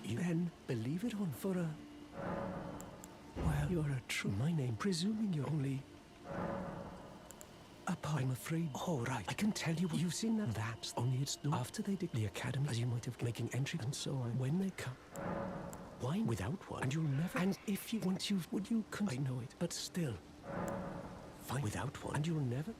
You then believe it on for a... Well, you're a true... My name, presuming you're only... I'm afraid... Oh, right. I can tell you what you've seen that. That's only it's... After they did the academy, as you might have making entry and so on. When they come... Why without one? And you'll never... And if you... Once you've... Would you... I know it, but still... Fine without one. And you'll never...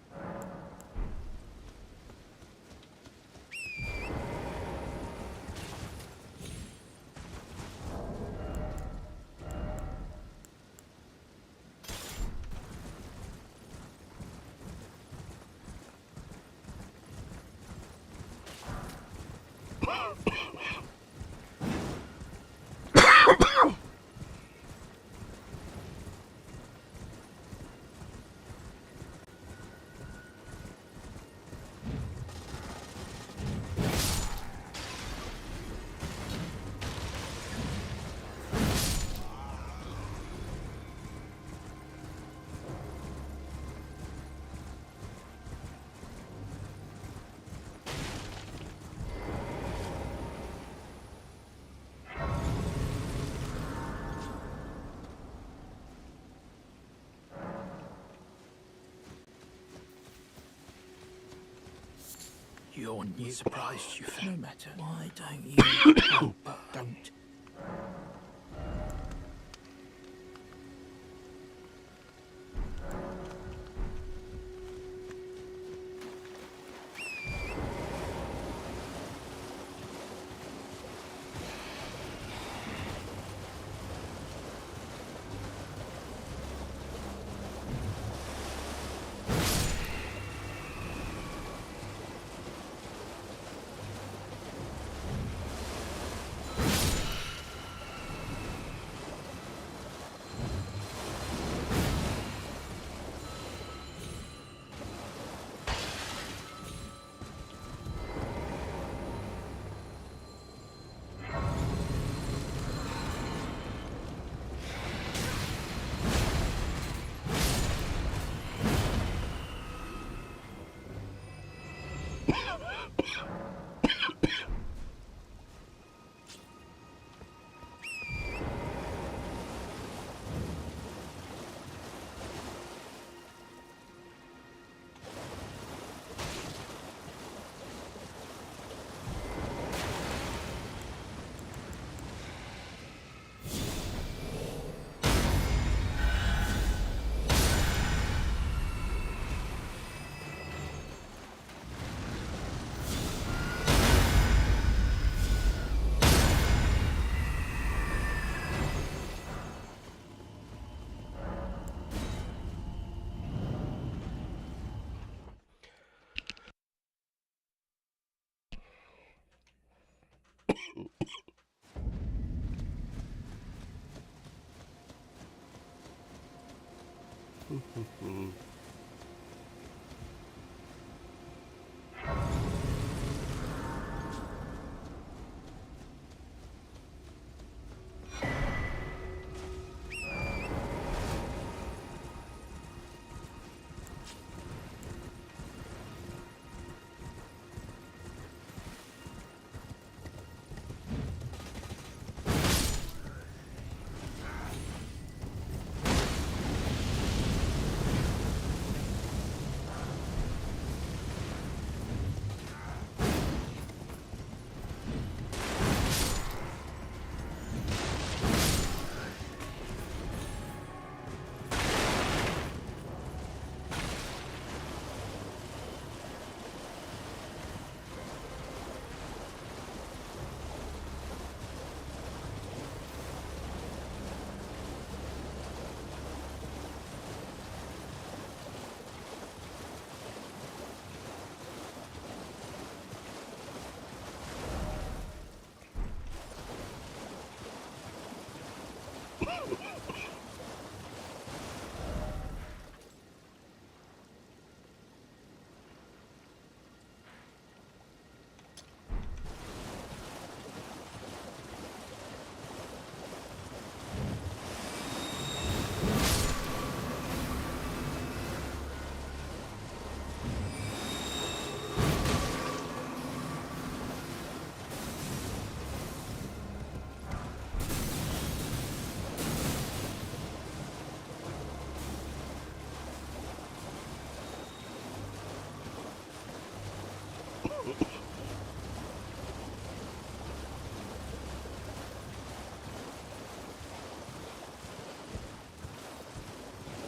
You're new. Surprised you found. No matter. Why don't you? Don't.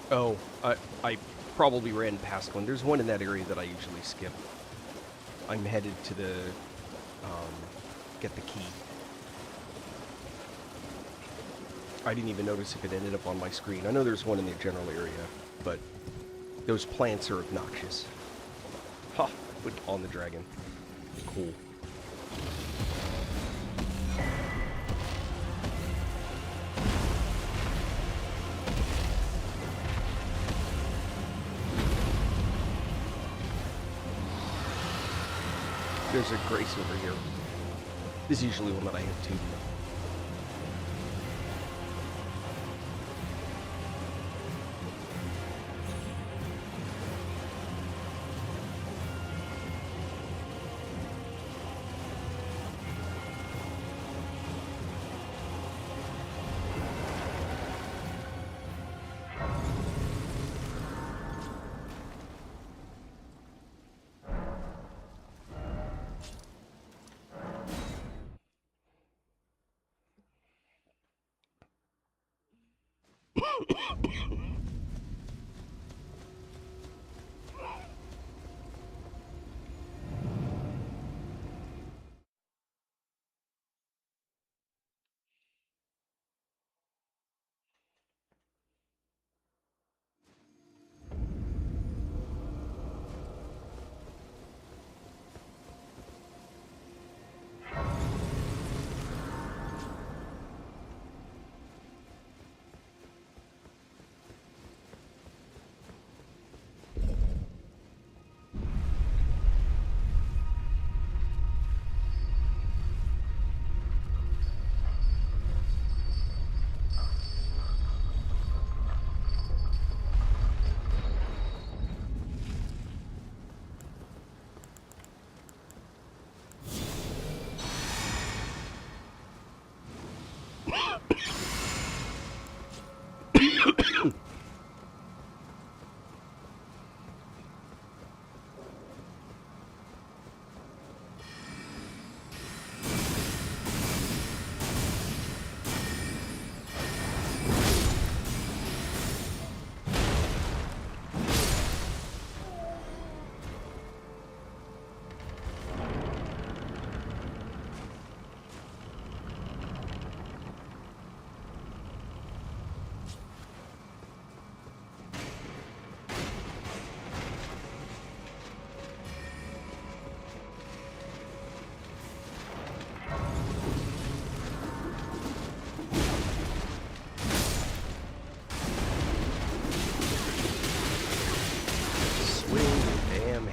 Oh, I probably ran past one. There's one in that area that I usually skip. I'm headed to the, get the key. I didn't even notice if it ended up on my screen. I know there's one in the general area, but those plants are obnoxious. Ha! Put on the dragon. Cool. There's a Grace over here. This is usually one that I hit too.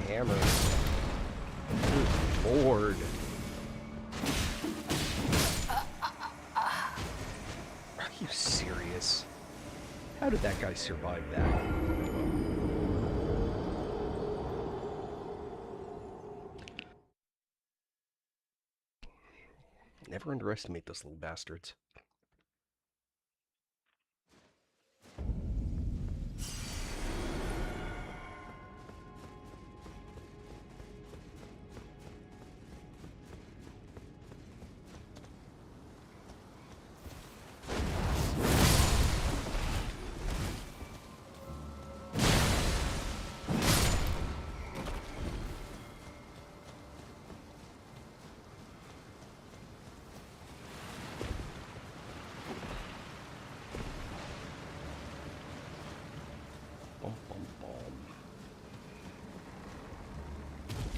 Hammer. Good Lord. Are you serious? How did that guy survive that? Never underestimate those little bastards.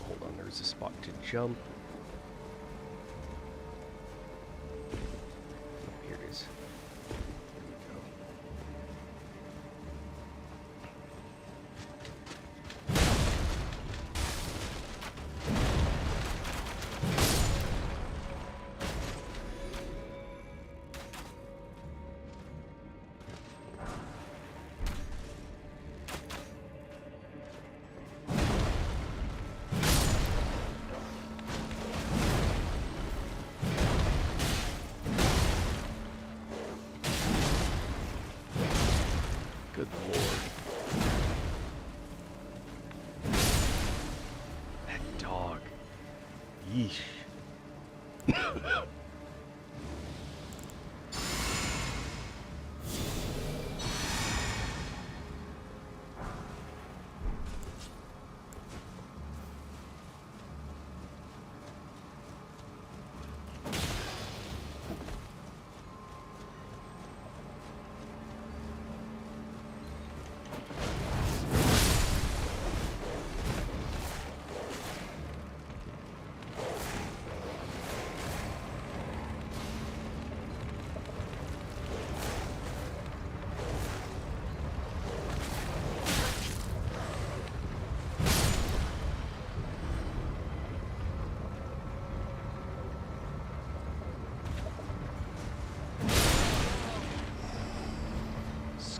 Hold on, there's a spot to jump. Oh, here it is. Here we go. Good Lord. That dog. Yeesh.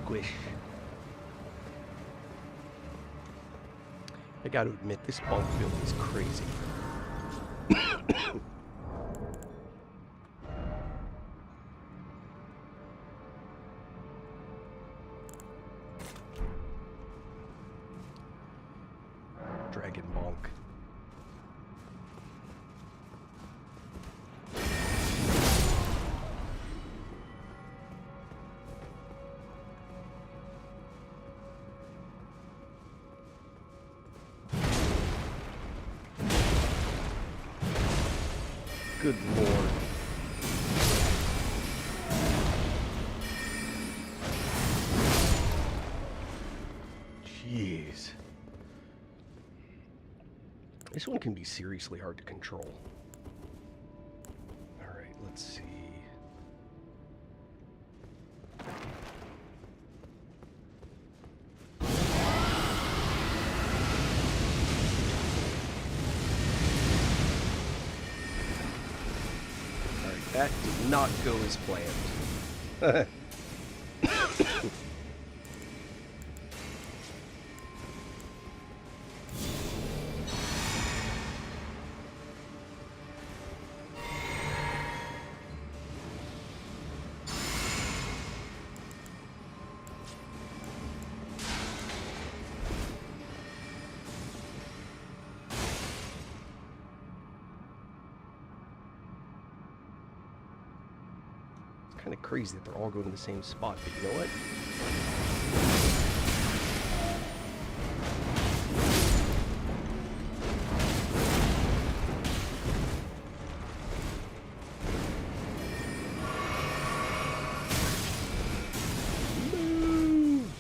Squish. I gotta admit, this bonk build is crazy. Dragon bonk. Good lord. Jeez. This one can be seriously hard to control. Alright, let's see. Alright, that did not go as planned. Kind of crazy that they're all going to the same spot, but you know what? Move!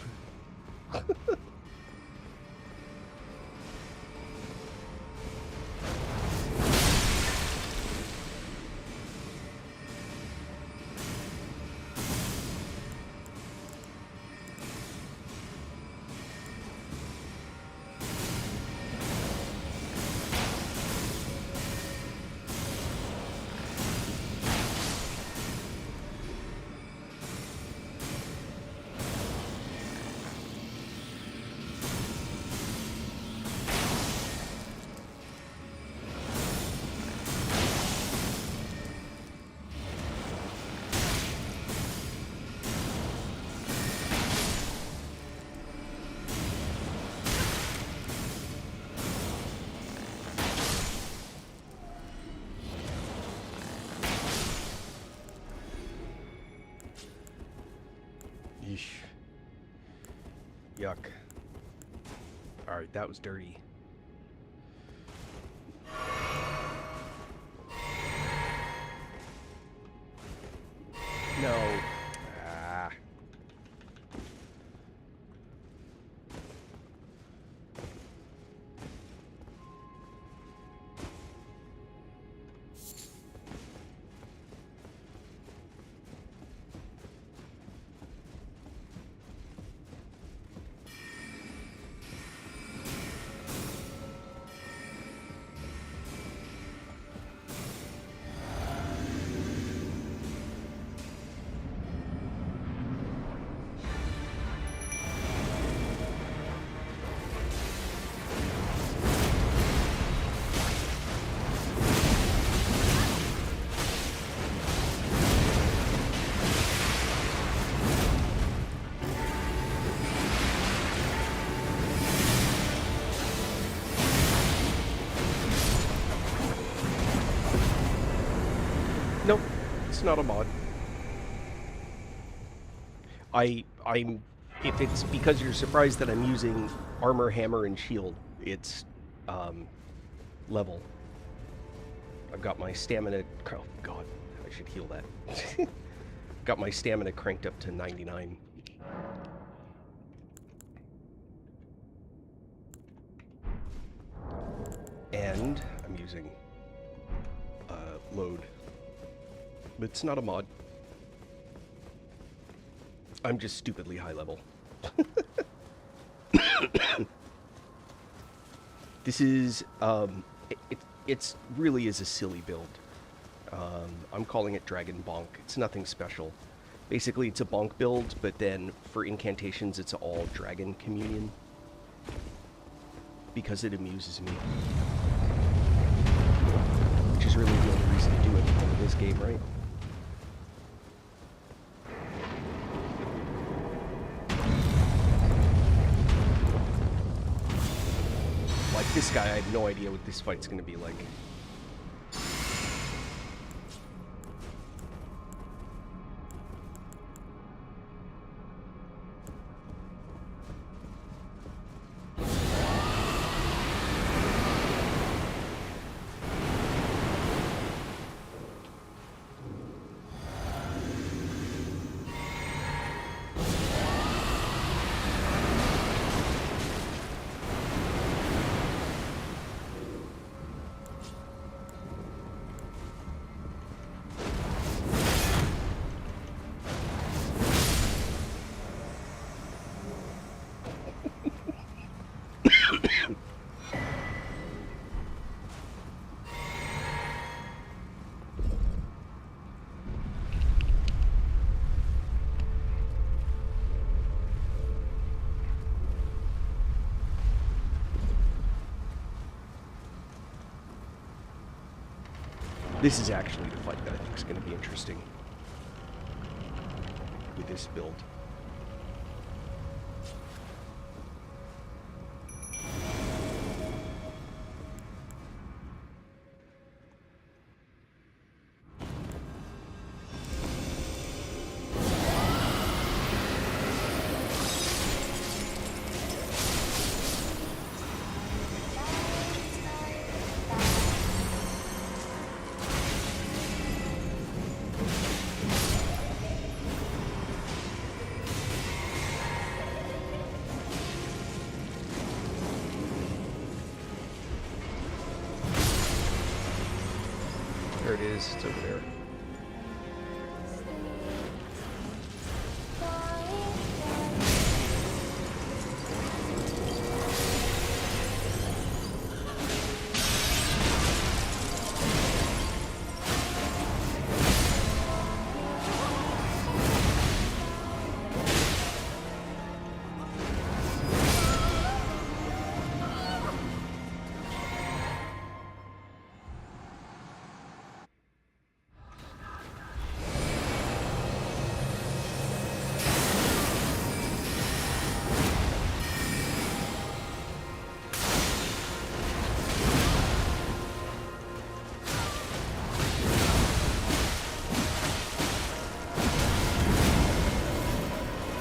Yeesh. Yuck. Alright, that was dirty. No. Ah. Nope, it's not a mod. I'm if it's because you're surprised that I'm using armor, hammer, and shield, it's level. I've got my stamina. Oh god, I should heal that. Got my stamina cranked up to 99. And I'm using load. But it's not a mod. I'm just stupidly high level. This is, it's really is a silly build. I'm calling it Dragon Bonk. It's nothing special. Basically, it's a bonk build, but then for incantations, it's all dragon communion. Because it amuses me. Which is really the only reason to do it in this game, right? Like this guy, I have no idea what this fight's gonna be like. This is actually the fight that I think is going to be interesting with this build. There it is, it's over there.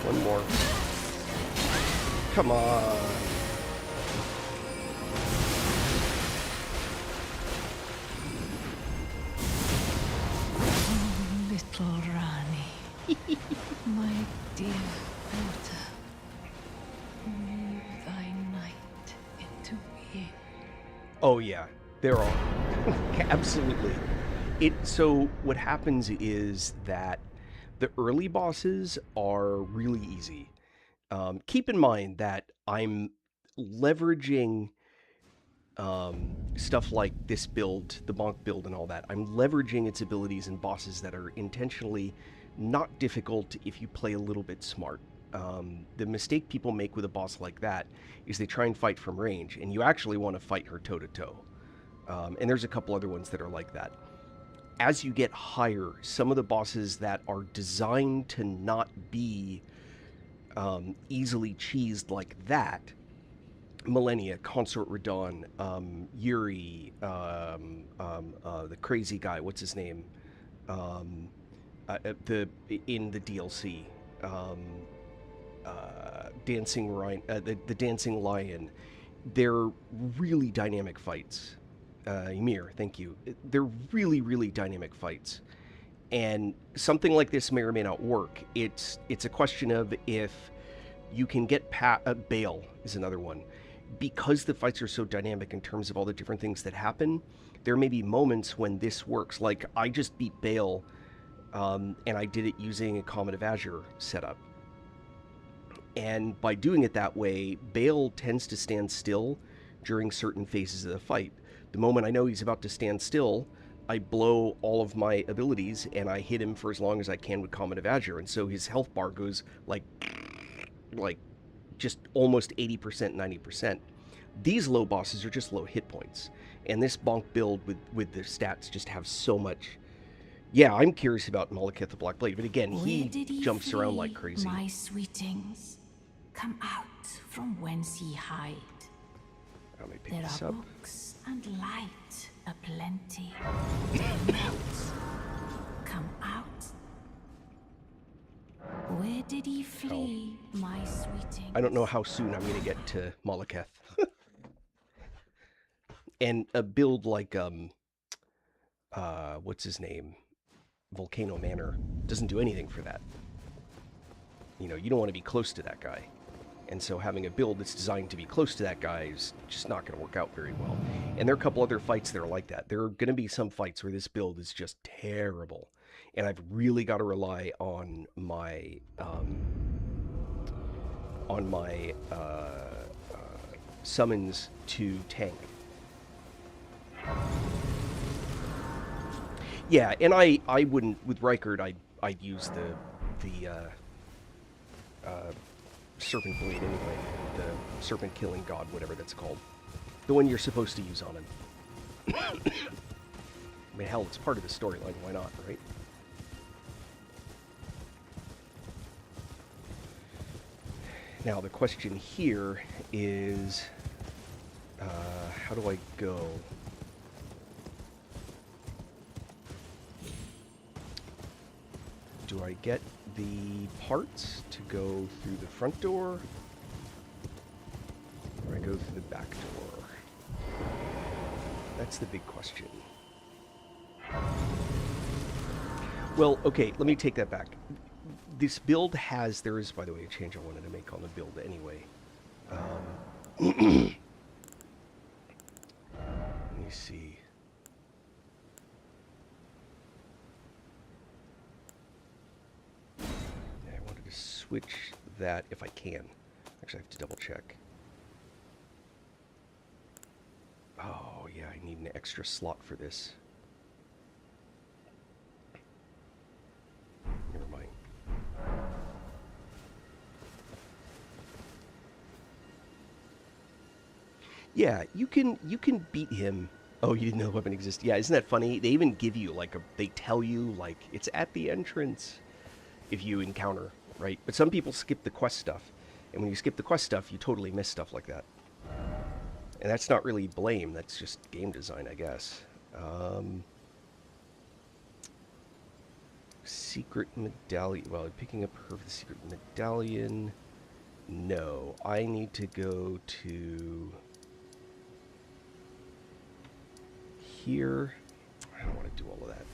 One more. Come on. Oh, little Rani, my dear daughter, move thy night into being. Oh yeah, they're all absolutely. So what happens is that the early bosses are really easy. Keep in mind that I'm leveraging stuff like this build, the bonk build and all that. I'm leveraging its abilities in bosses that are intentionally not difficult if you play a little bit smart. The mistake people make with a boss like that is they try and fight from range, and you actually want to fight her toe-to-toe. And there's a couple other ones that are like that. As you get higher, some of the bosses that are designed to not be easily cheesed like that, Millennia, Consort Radon, Yuri, the crazy guy, what's his name? In the DLC, Dancing Ryan, the Dancing Lion. They're really dynamic fights. Ymir, thank you. They're really, really dynamic fights. And something like this may or may not work. It's a question of if you can get Bale is another one. Because the fights are so dynamic in terms of all the different things that happen, there may be moments when this works. Like, I just beat Bale, and I did it using a Comet of Azure setup. And by doing it that way, Bale tends to stand still during certain phases of the fight. The moment I know he's about to stand still, I blow all of my abilities and I hit him for as long as I can with Comet of Azure, and so his health bar goes like just almost 80%, 90%. These low bosses are just low hit points, and this bonk build with the stats just have so much. Yeah, I'm curious about Malekith the Black Blade, but again, Where did he jumps around like flee, crazy. my sweetings? Come out from whence ye hide. Let me pick There this are up. books and light aplenty. Do not come out. Where did ye flee, my sweetings? I don't know how soon I'm going to get to Malekith. And a build like, what's his name? Volcano Manor doesn't do anything for that. You know, you don't want to be close to that guy. And so having a build that's designed to be close to that guy is just not going to work out very well. And there are a couple other fights that are like that. There are going to be some fights where this build is just terrible. And I've really got to rely on my summons to tank. Yeah, and I wouldn't, with Rykard, I'd use the Serpent Blade anyway. The Serpent Killing God, whatever that's called. The one you're supposed to use on him. I mean, hell, it's part of the storyline, why not, right? Now, the question here is, how do I go? Do I get the parts to go through the front door? Or I go through the back door? That's the big question. Well, okay, let me take that back. This build has, there is, by the way, a change I wanted to make on the build anyway. Let me see. I wanted to switch that if I can. Actually, I have to double check. Oh, yeah, I need an extra slot for this. Never mind. Yeah, you can beat him. Oh, you didn't know the weapon exists. Yeah, isn't that funny? They even give you like they tell you like it's at the entrance if you encounter, right? But some people skip the quest stuff. And when you skip the quest stuff, you totally miss stuff like that. And that's not really blame, that's just game design, I guess. Secret medallion. Well, picking up her for the secret medallion. No, I need to go to here. I don't want to do all of that.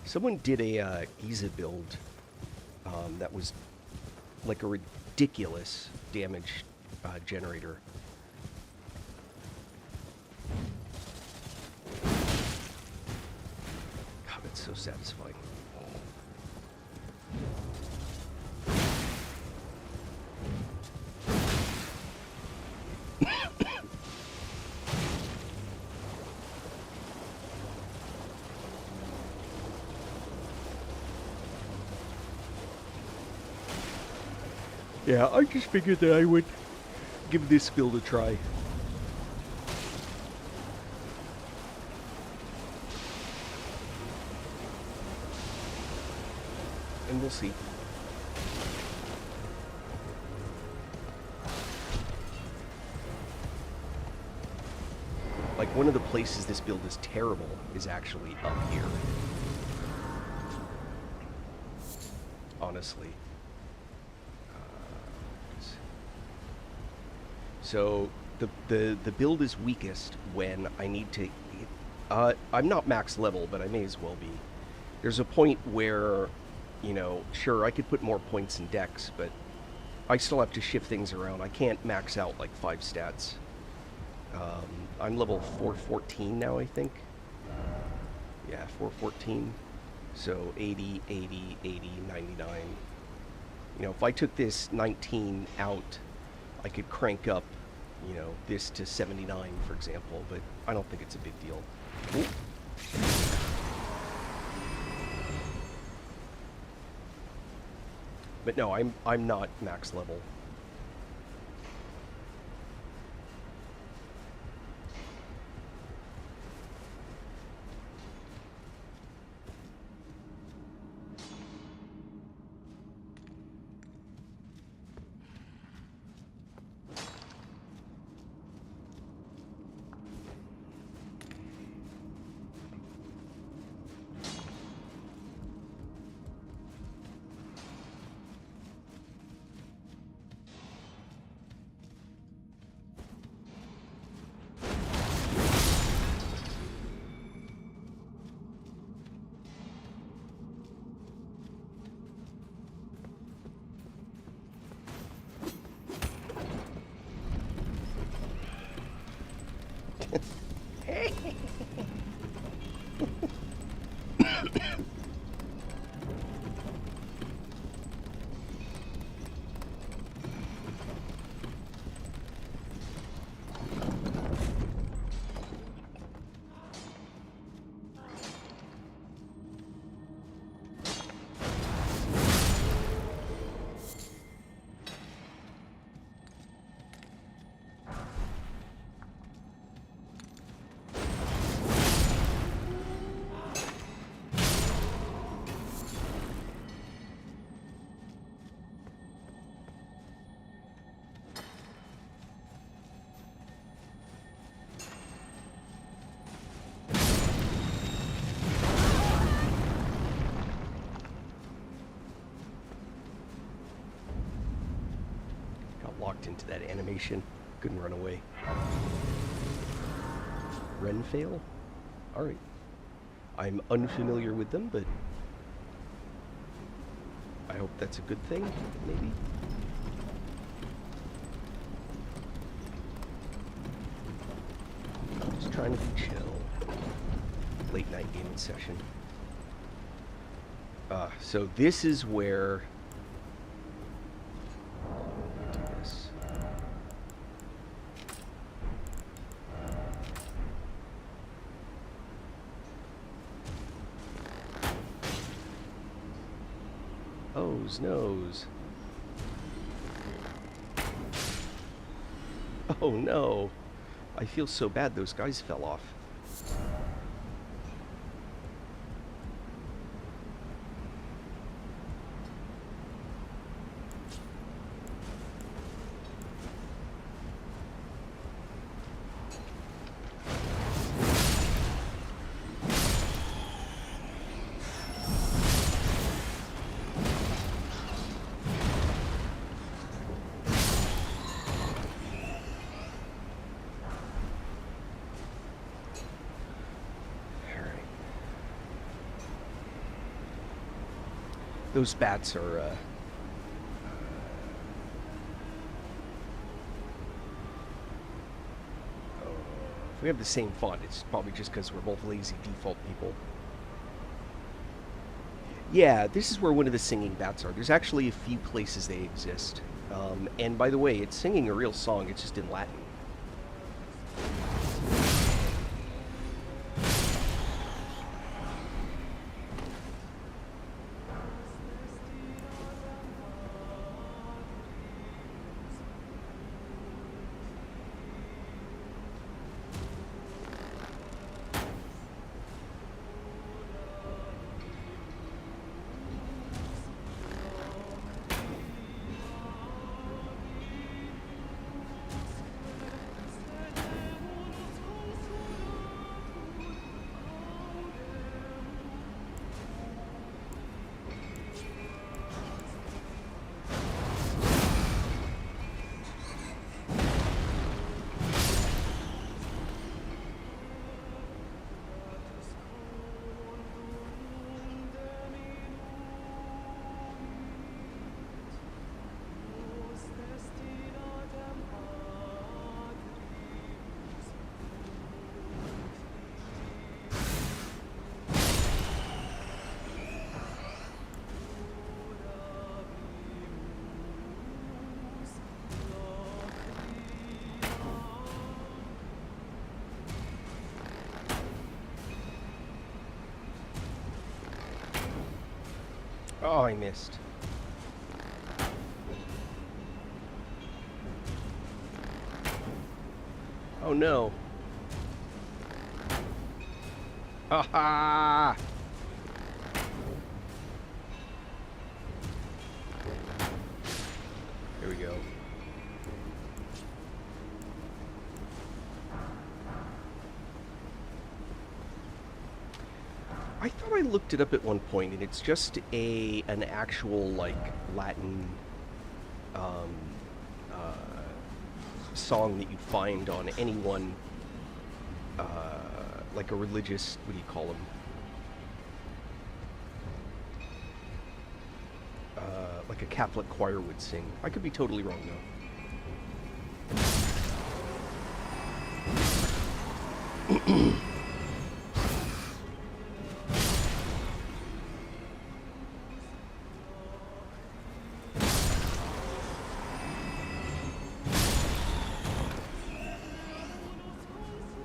Someone did a Giza build that was like a ridiculous damage generator. God, that's so satisfying. Yeah, I just figured that I would give this build a try. And we'll see. Like, one of the places this build is terrible is actually up here. Honestly. So the build is weakest when I need to. I'm not max level, but I may as well be. There's a point where, you know, sure I could put more points in dex, but I still have to shift things around. I can't max out like 5 stats. I'm level 414 now, I think. Yeah, 414. So 80, 80, 80, 99. You know, if I took this 19 out, I could crank up, you know, this to 79, for example, but I don't think it's a big deal. Ooh. But no, I'm not max level. Locked into that animation. Couldn't run away. Renfail? Alright. I'm unfamiliar with them, but I hope that's a good thing, maybe? Just trying to be chill. Late night gaming session. So this is where... Nose. Oh no. I feel so bad those guys fell off. Those bats are, if we have the same font, it's probably just because we're both lazy default people. Yeah, this is where one of the singing bats are. There's actually a few places they exist. And by the way, it's singing a real song, it's just in Latin. Oh, I missed. Oh no. Ha! Here we go. I thought I looked it up at one point, and it's just an actual like Latin song that you find on anyone, like a religious, what do you call them? Like a Catholic choir would sing. I could be totally wrong though.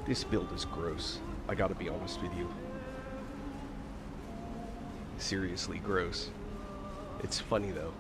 This build is gross. I gotta be honest with you. Seriously gross. It's funny though.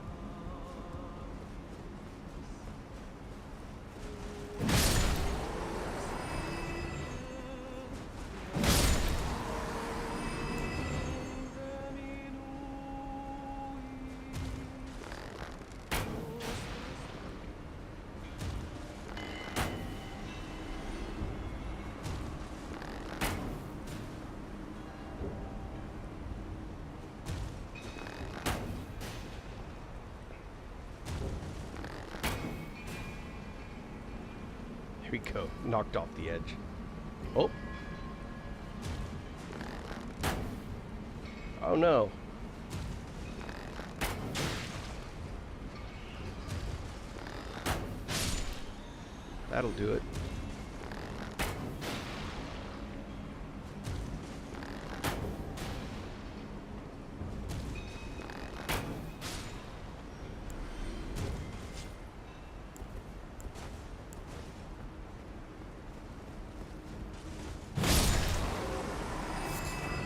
Here we go. Knocked off the edge. Oh. Oh no. That'll do it.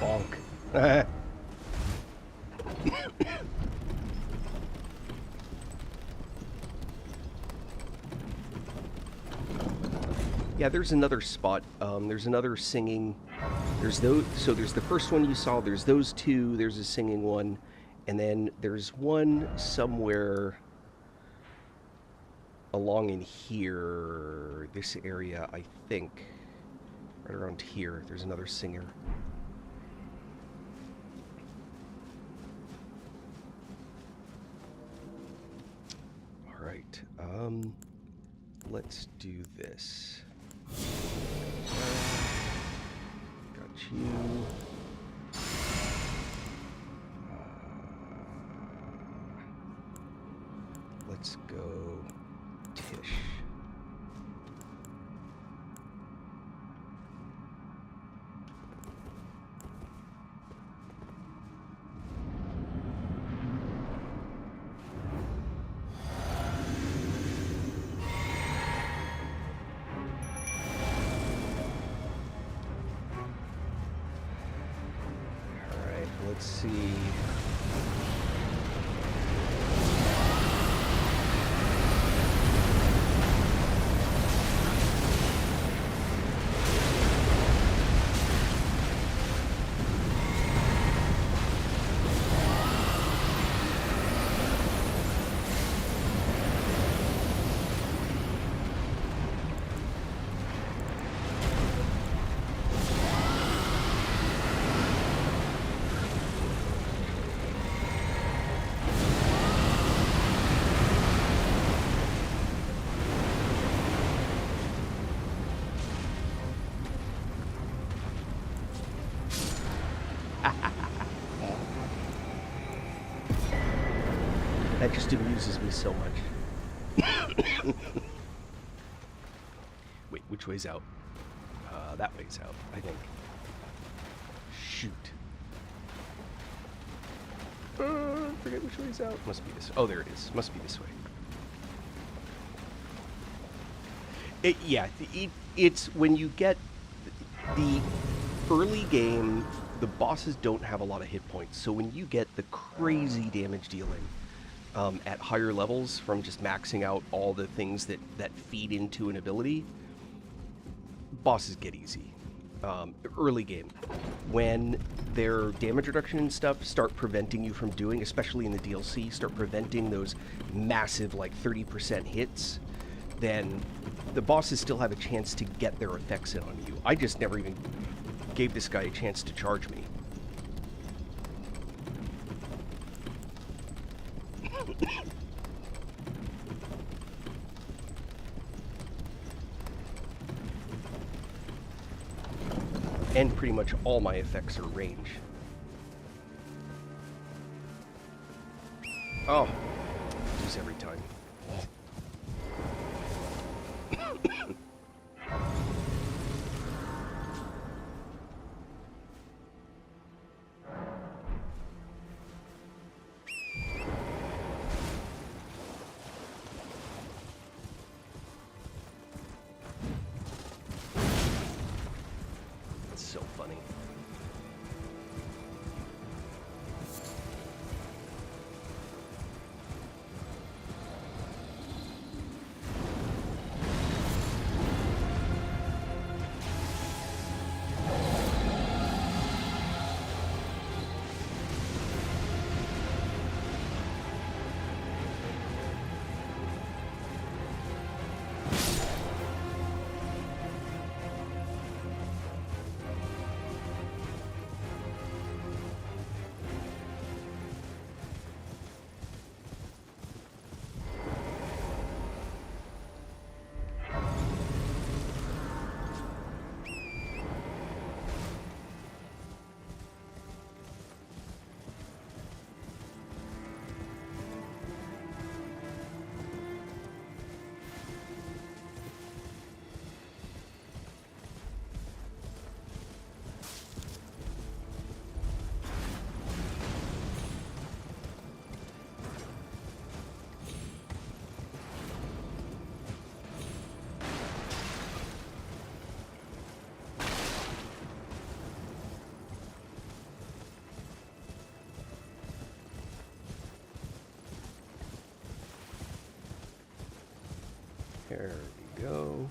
Bonk. Yeah, there's another spot. There's another singing. There's those. So there's the first one you saw. There's those two. There's a singing one, and then there's one somewhere along in here. This area, I think, right around here. There's another singer. All right. Let's do this. Got you. Let's go Tish. Let's see. That just amuses me so much. Wait, which way's out? That way's out, I think. Shoot. Forget which way's out. Must be this. Oh, there it is. Must be this way. Yeah, it's when you get the early game, the bosses don't have a lot of hit points, so when you get the crazy damage dealing at higher levels from just maxing out all the things that feed into an ability, bosses get easy. Early game, when their damage reduction and stuff start preventing you from doing, especially in the DLC, start preventing those massive like 30% hits, then the bosses still have a chance to get their effects in on you. I just never even gave this guy a chance to charge me. And pretty much all my effects are range. Oh, just every time. It's so funny. There we go.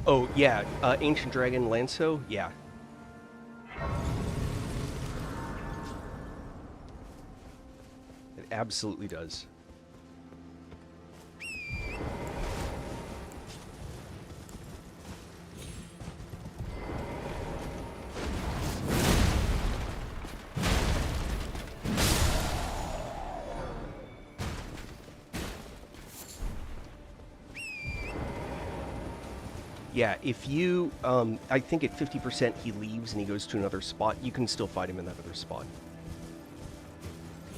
Oh, yeah, Ancient Dragon Lanso, yeah. It absolutely does. Yeah, if you, I think at 50% he leaves and he goes to another spot, you can still fight him in that other spot.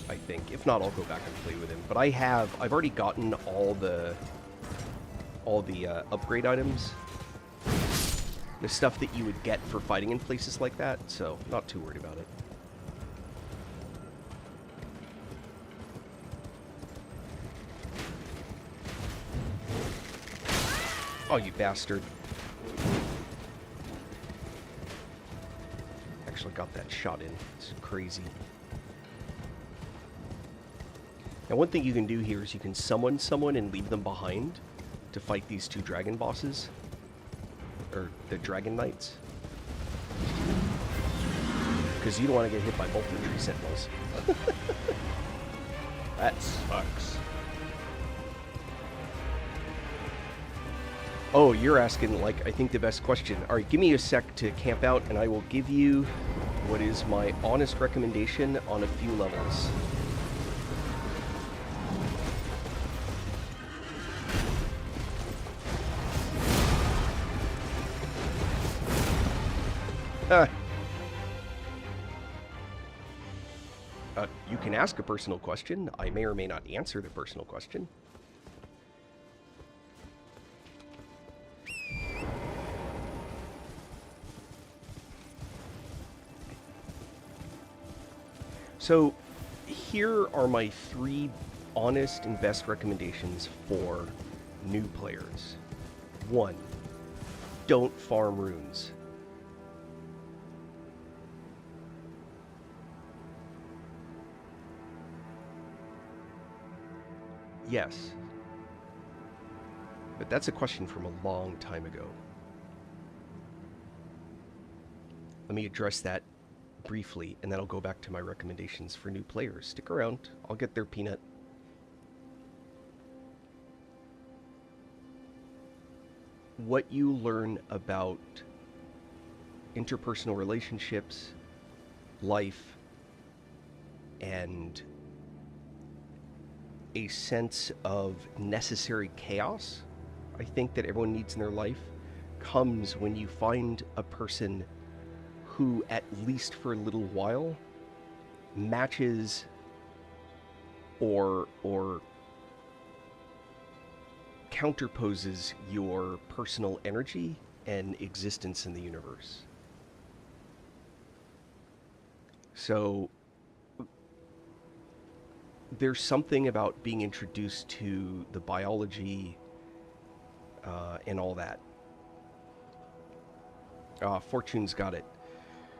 I think. If not, I'll go back and play with him. But I've already gotten all the upgrade items. The stuff that you would get for fighting in places like that, so not too worried about it. Oh, you bastard. Actually got that shot in. It's crazy. Now, one thing you can do here is you can summon someone and leave them behind to fight these two dragon bosses. Or the dragon knights. Because you don't want to get hit by both the tree sentinels. That sucks. Oh, you're asking, like, I think the best question. Alright, give me a sec to camp out, and I will give you what is my honest recommendation on a few levels. You can ask a personal question. I may or may not answer the personal question. So, here are my 3 honest and best recommendations for new players. 1, don't farm runes. Yes. But that's a question from a long time ago. Let me address that briefly, and then I'll go back to my recommendations for new players. Stick around. I'll get there, Peanut. What you learn about interpersonal relationships, life, and a sense of necessary chaos, I think, that everyone needs in their life, comes when you find a person who, at least for a little while, matches or counterposes your personal energy and existence in the universe. So there's something about being introduced to the biology and all that. Fortune's got it.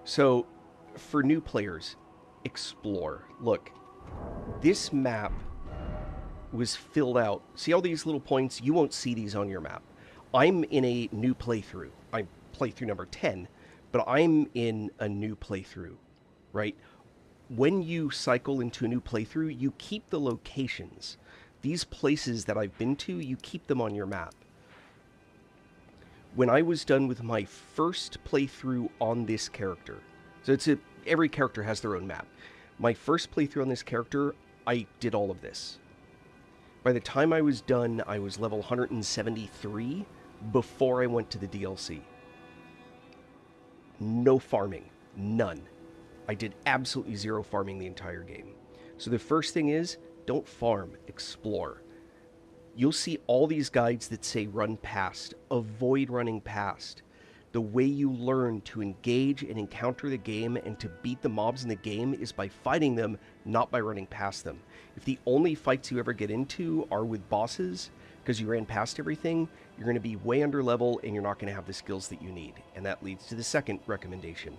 So for new players, explore. Look, this map was filled out. See all these little points? You won't see these on your map. I'm in a new playthrough. I'm playthrough number 10, but I'm in a new playthrough, right? When you cycle into a new playthrough, you keep the locations. These places that I've been to, you keep them on your map. When I was done with my first playthrough on this character, so every character has their own map. My first playthrough on this character, I did all of this. By the time I was done, I was level 173 before I went to the DLC. No farming. None. I did absolutely zero farming the entire game. So the first thing is, don't farm, explore. You'll see all these guides that say run past. Avoid running past. The way you learn to engage and encounter the game and to beat the mobs in the game is by fighting them, not by running past them. If the only fights you ever get into are with bosses, because you ran past everything, you're going to be way under level and you're not going to have the skills that you need. And that leads to the second recommendation.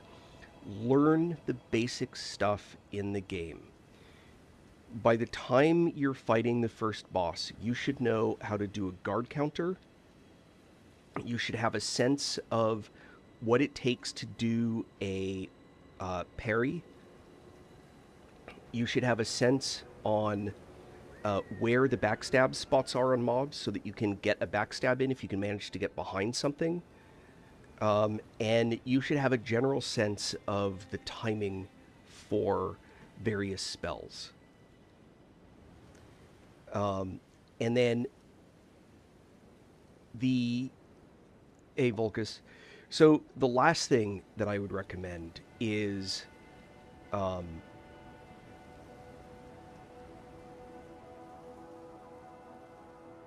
Learn the basic stuff in the game. By the time you're fighting the first boss, you should know how to do a guard counter. You should have a sense of what it takes to do a parry. You should have a sense on where the backstab spots are on mobs so that you can get a backstab in if you can manage to get behind something. And you should have a general sense of the timing for various spells. And then Hey, Volcus. So the last thing that I would recommend is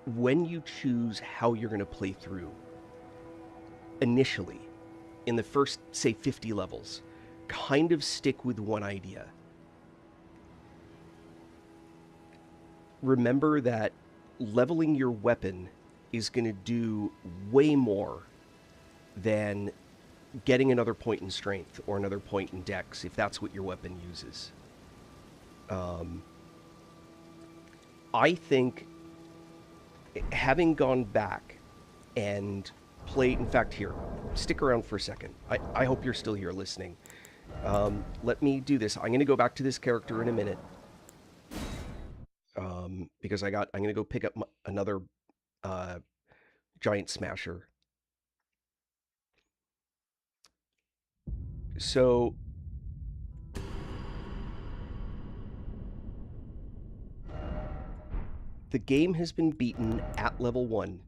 when you choose how you're going to play through, initially, in the first, say, 50 levels, kind of stick with one idea. Remember that leveling your weapon is going to do way more than getting another point in strength or another point in dex, if that's what your weapon uses. I think, having gone back and played, in fact, here, stick around for a second. I hope you're still here listening. Let me do this. I'm going to go back to this character in a minute. Because I'm going to go pick up another giant smasher. So the game has been beaten at level 1.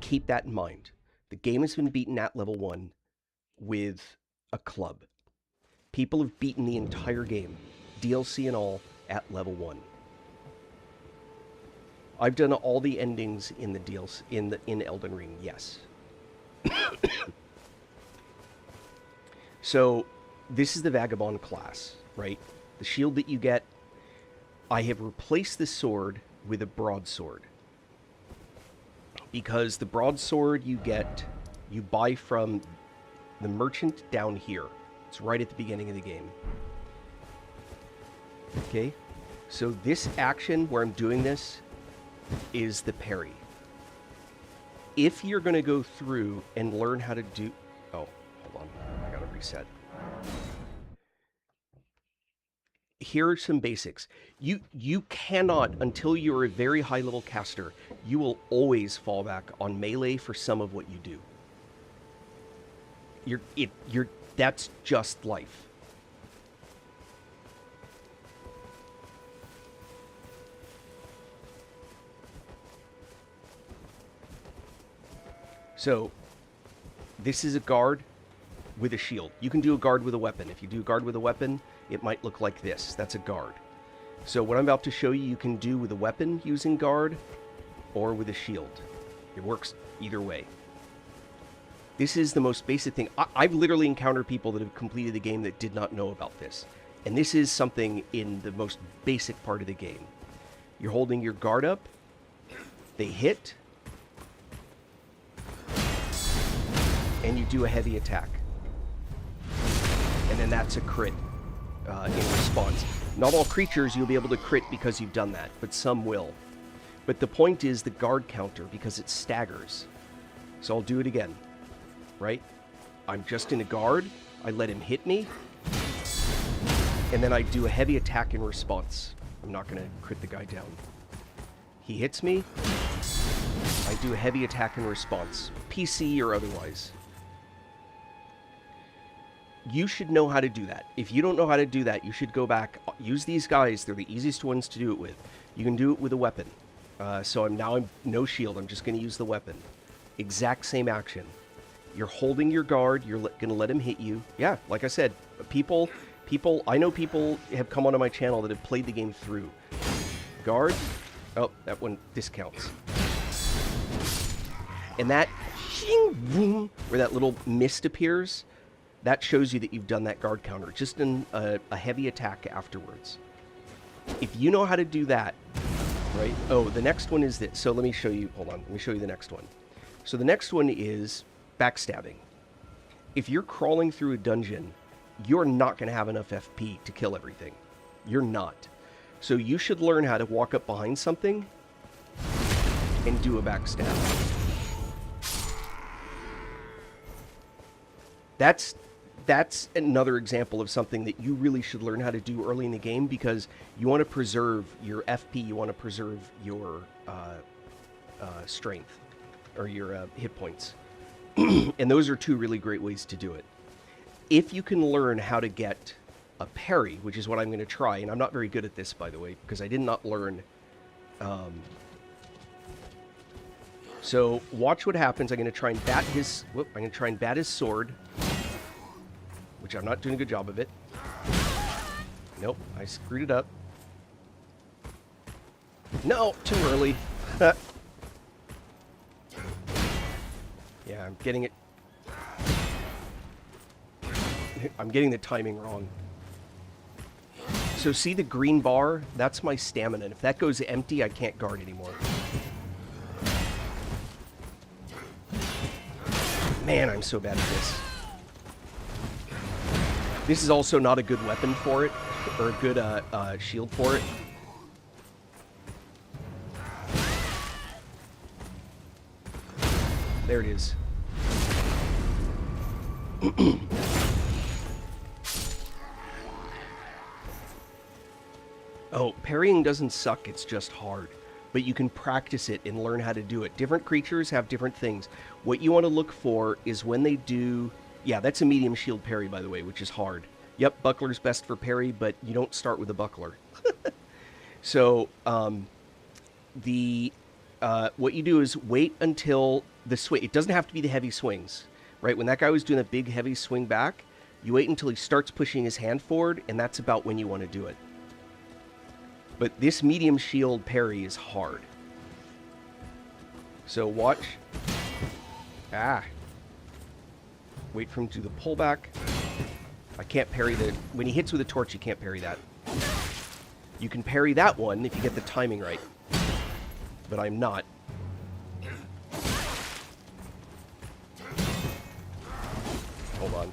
Keep that in mind. The game has been beaten at level 1 with a club. People have beaten the entire game, DLC and all, at level 1. I've done all the endings in the DLC in Elden Ring, yes. So this is the Vagabond class, right? The shield that you get. I have replaced the sword with a broadsword. Because the broadsword you buy from the merchant down here. It's right at the beginning of the game. Okay? So this action where I'm doing this is the parry. If you're going to go through and learn how to do... Oh, hold on. I got to reset. Here are some basics. You cannot, until you're a very high level caster, you will always fall back on melee for some of what you do. That's just life. So, this is a guard with a shield. You can do a guard with a weapon. If you do a guard with a weapon, it might look like this. That's a guard. So what I'm about to show you, you can do with a weapon using guard or with a shield. It works either way. This is the most basic thing. I've literally encountered people that have completed the game that did not know about this. And this is something in the most basic part of the game. You're holding your guard up. They hit. And you do a heavy attack. And then that's a crit in response. Not all creatures you'll be able to crit because you've done that, but some will. But the point is the guard counter, because it staggers. So I'll do it again. Right? I'm just in a guard. I let him hit me. And then I do a heavy attack in response. I'm not going to crit the guy down. He hits me. I do a heavy attack in response. PC or otherwise. You should know how to do that. If you don't know how to do that, you should go back. Use these guys. They're the easiest ones to do it with. You can do it with a weapon. So I'm no shield. I'm just going to use the weapon. Exact same action. You're holding your guard. You're going to let him hit you. Yeah, like I said, people, I know people have come onto my channel that have played the game through. Guard. Oh, that one discounts. And that, where that little mist appears, that shows you that you've done that guard counter. Just in a heavy attack afterwards. If you know how to do that, right? Oh, the next one is this. So let me show you. Hold on. Let me show you the next one. So the next one is backstabbing. If you're crawling through a dungeon, you're not going to have enough FP to kill everything. You're not. So you should learn how to walk up behind something and do a backstab. That's another example of something that you really should learn how to do early in the game, because you want to preserve your FP, you want to preserve your strength, or your hit points. And those are two really great ways to do it. If you can learn how to get a parry, which is what I'm going to try, and I'm not very good at this, by the way, because I did not learn. So watch what happens. I'm going to try and bat his. I'm going to try and bat his sword, which I'm not doing a good job of it. Nope, I screwed it up. No, too early. Yeah, I'm getting it. I'm getting the timing wrong. So see the green bar? That's my stamina. And if that goes empty, I can't guard anymore. Man, I'm so bad at this. This is also not a good weapon for it, or a good shield for it. There it is. Oh, parrying doesn't suck, it's just hard. But you can practice it and learn how to do it. Different creatures have different things. What you want to look for is when they do... Yeah, that's a medium shield parry, by the way, which is hard. Yep, buckler's best for parry, but you don't start with a buckler. So, what you do is wait until the swing... It doesn't have to be the heavy swings, right? When that guy was doing a big, heavy swing back, you wait until he starts pushing his hand forward, and that's about when you want to do it. But this medium shield parry is hard. So watch. Ah. Wait for him to do the pullback. I can't parry the... When he hits with a torch, you can't parry that. You can parry that one if you get the timing right. But I'm not. Hold on.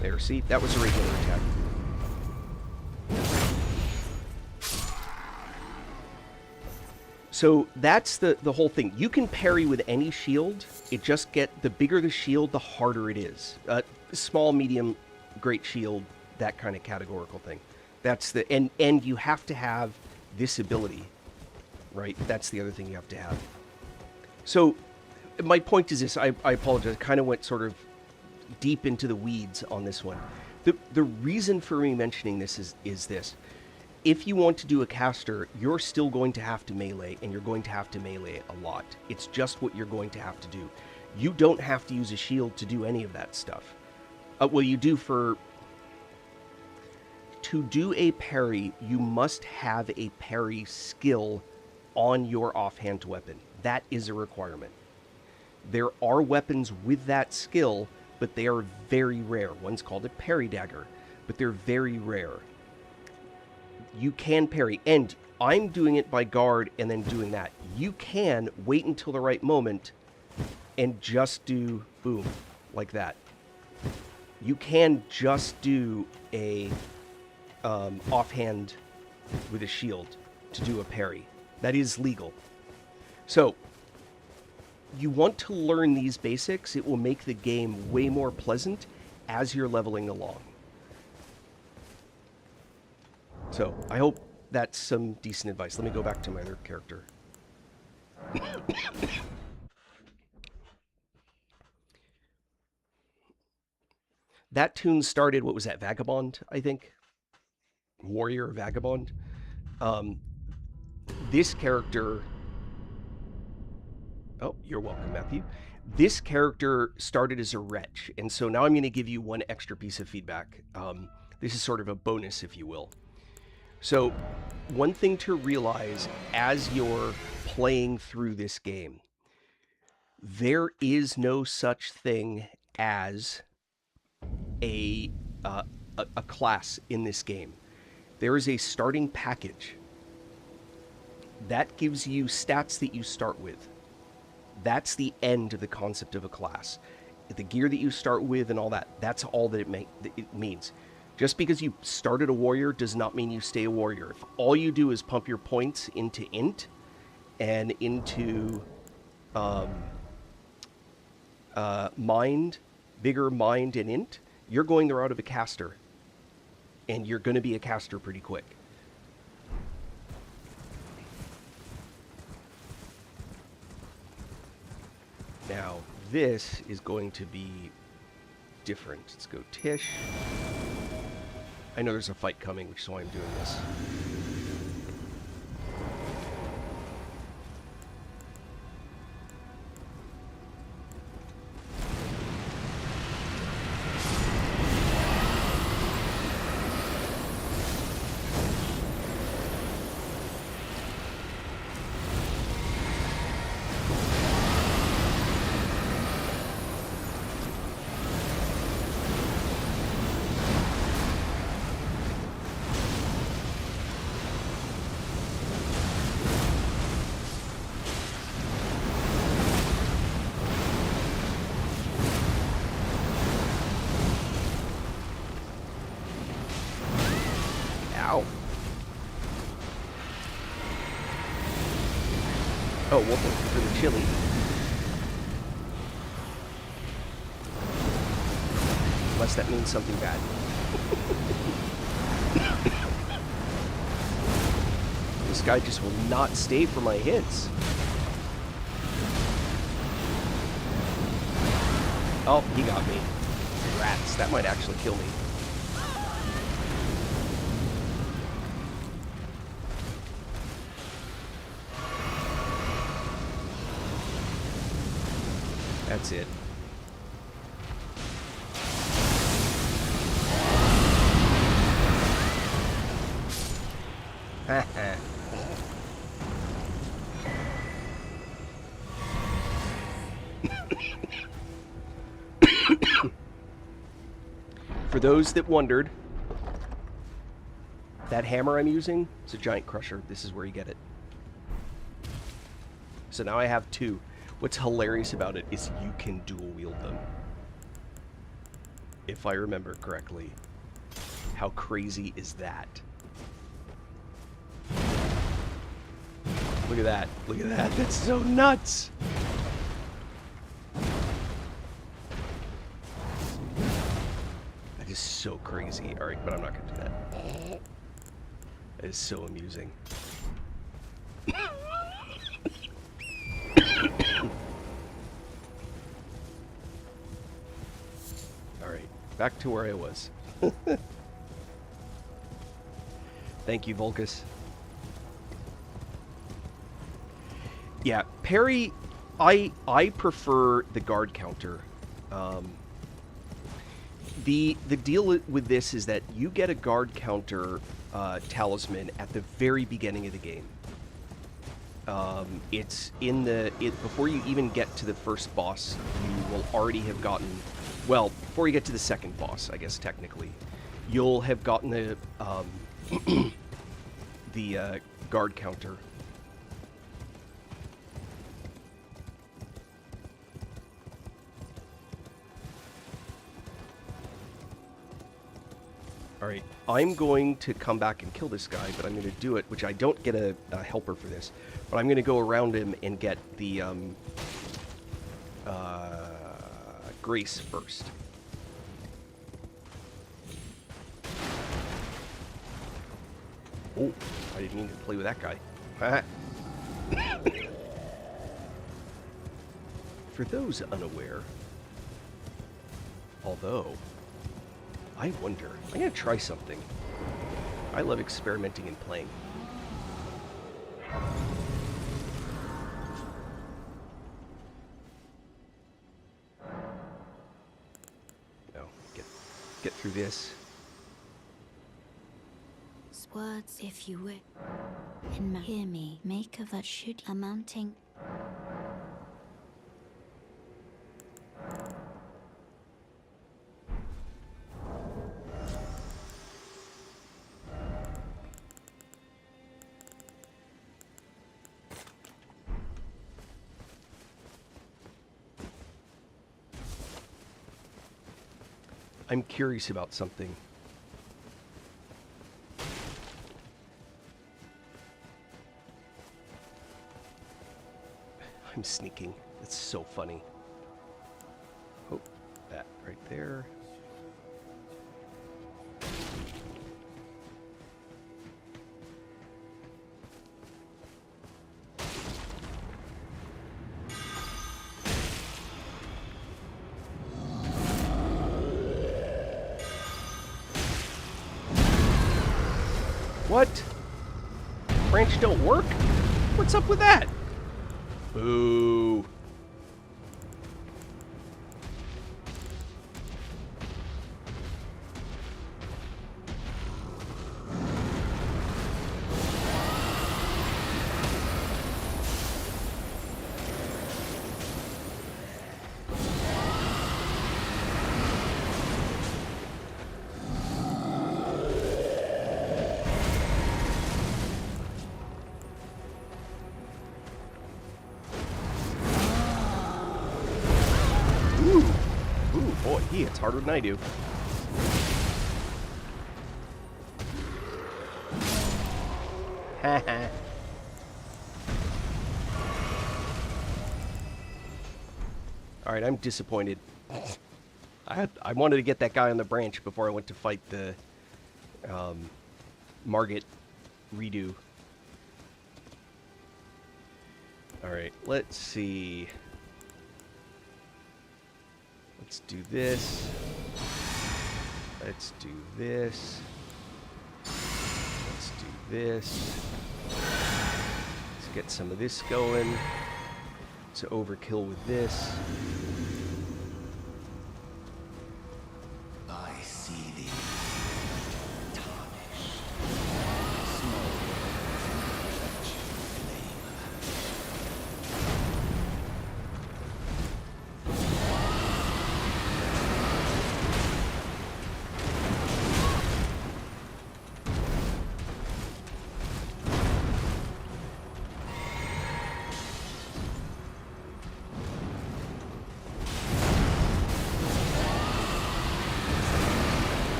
There There, see? That was a regular attack. So that's the whole thing. You can parry with any shield. It just the bigger the shield, the harder it is. Small, medium, great shield, that kind of categorical thing. That's the and you have to have this ability, right? That's the other thing you have to have. So my point is this. I apologize. I kind of went sort of deep into the weeds on this one. The reason for me mentioning this is this. If you want to do a caster, you're still going to have to melee, and you're going to have to melee a lot. It's just what you're going to have to do. You don't have to use a shield to do any of that stuff. Well, you do for... To do a parry, you must have a parry skill on your offhand weapon. That is a requirement. There are weapons with that skill, but they are very rare. One's called a parry dagger, but they're very rare. You can parry, and I'm doing it by guard and then doing that. You can wait until the right moment and just do boom, like that. You can just do a offhand with a shield to do a parry. That is legal. So, you want to learn these basics. It will make the game way more pleasant as you're leveling along. So, I hope that's some decent advice. Let me go back to my other character. That tune started, what was that, Vagabond, I think? Warrior, Vagabond. This character... Oh, you're welcome, Matthew. This character started as a wretch, and so now I'm going to give you one extra piece of feedback. This is sort of a bonus, if you will. So, one thing to realize as you're playing through this game, there is no such thing as a class in this game. There is a starting package that gives you stats that you start with. That's the end of the concept of a class. The gear that you start with and all that, that's all that it means. Just because you started a warrior does not mean you stay a warrior. If all you do is pump your points into int and into mind, bigger mind and int, you're going the route of a caster. And you're going to be a caster pretty quick. Now, this is going to be different. Let's go Tish. I know there's a fight coming, which is why I'm doing this. Oh, well, for the chili. Unless that means something bad. This guy just will not stay for my hits. Oh, he got me. Rats, that might actually kill me. That's it. For those that wondered, that hammer I'm using is a giant crusher. This is where you get it. So now I have two. What's hilarious about it is you can dual wield them. if I remember correctly. How crazy is that? Look at that. Look at that. That's so nuts. That is so crazy. All right, but I'm not going to do that. That is so amusing. All right, back to where I was. Thank you, Volcus. Yeah, parry, I prefer the guard counter. The deal with this is that you get a guard counter talisman at the very beginning of the game. It's in before you even get to the first boss, you will already have gotten, well, before you get to the second boss, I guess technically, you'll have gotten the the guard counter. Alright, I'm going to come back and kill this guy, but I'm going to do it, which I don't get a helper for this, but I'm going to go around him and get the Grace first. Oh, I didn't mean to play with that guy. For those unaware, although, I wonder, I'm going to try something. I love experimenting and playing. No, get through this. Words, if you would, and hear me, make of that should amounting. I'm curious about something. I'm sneaking. It's so funny. Oh, that right there. What? Branch don't work? What's up with that? Boo. Boy, he hits harder than I do. Haha. Alright, I'm disappointed. I wanted to get that guy on the branch before I went to fight the Margit redo. Alright, let's see. Let's do this. Let's do this. Let's do this. Let's get some of this going. It's overkill with this. I see thee.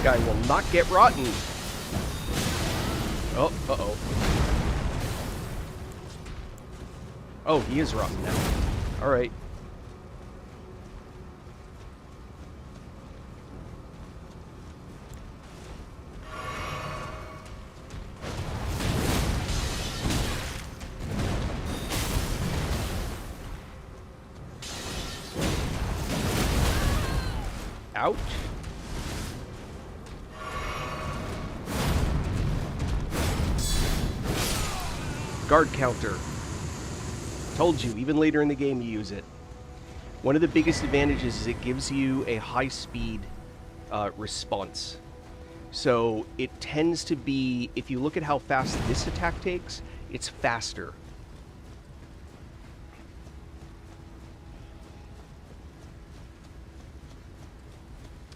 guy will not get rotten. Oh, uh-oh. Oh, he is rotten now. All right. Ouch. Guard counter. Told you, even later in the game you use it. One of the biggest advantages is it gives you a high speed response. So it tends to be, if you look at how fast this attack takes, it's faster.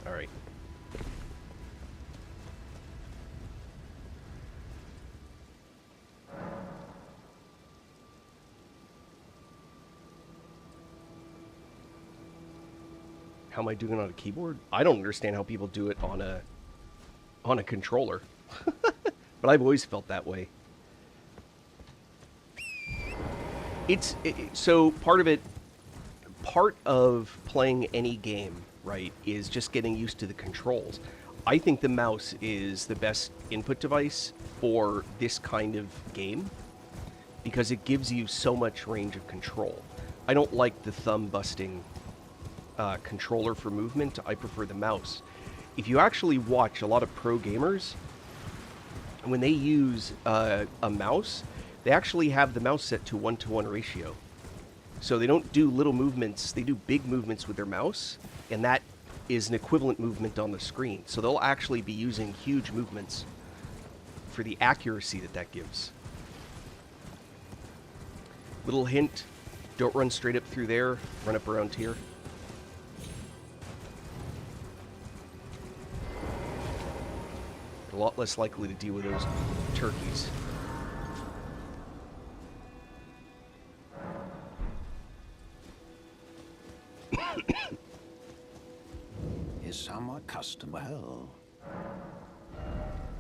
All right. How am I doing on a keyboard? I don't understand how people do it on a controller. But I've always felt that way. So part of playing any game, right, is just getting used to the controls. I think the mouse is the best input device for this kind of game because it gives you so much range of control. I don't like the thumb busting controller for movement. I prefer the mouse. If you actually watch a lot of pro gamers, when they use a mouse, they actually have the mouse set to 1-to-1 ratio. So they don't do little movements, they do big movements with their mouse, and that is an equivalent movement on the screen. So they'll actually be using huge movements for the accuracy that gives. Little hint, don't run straight up through there, run up around here. A lot less likely to deal with those turkeys. Is some custom well?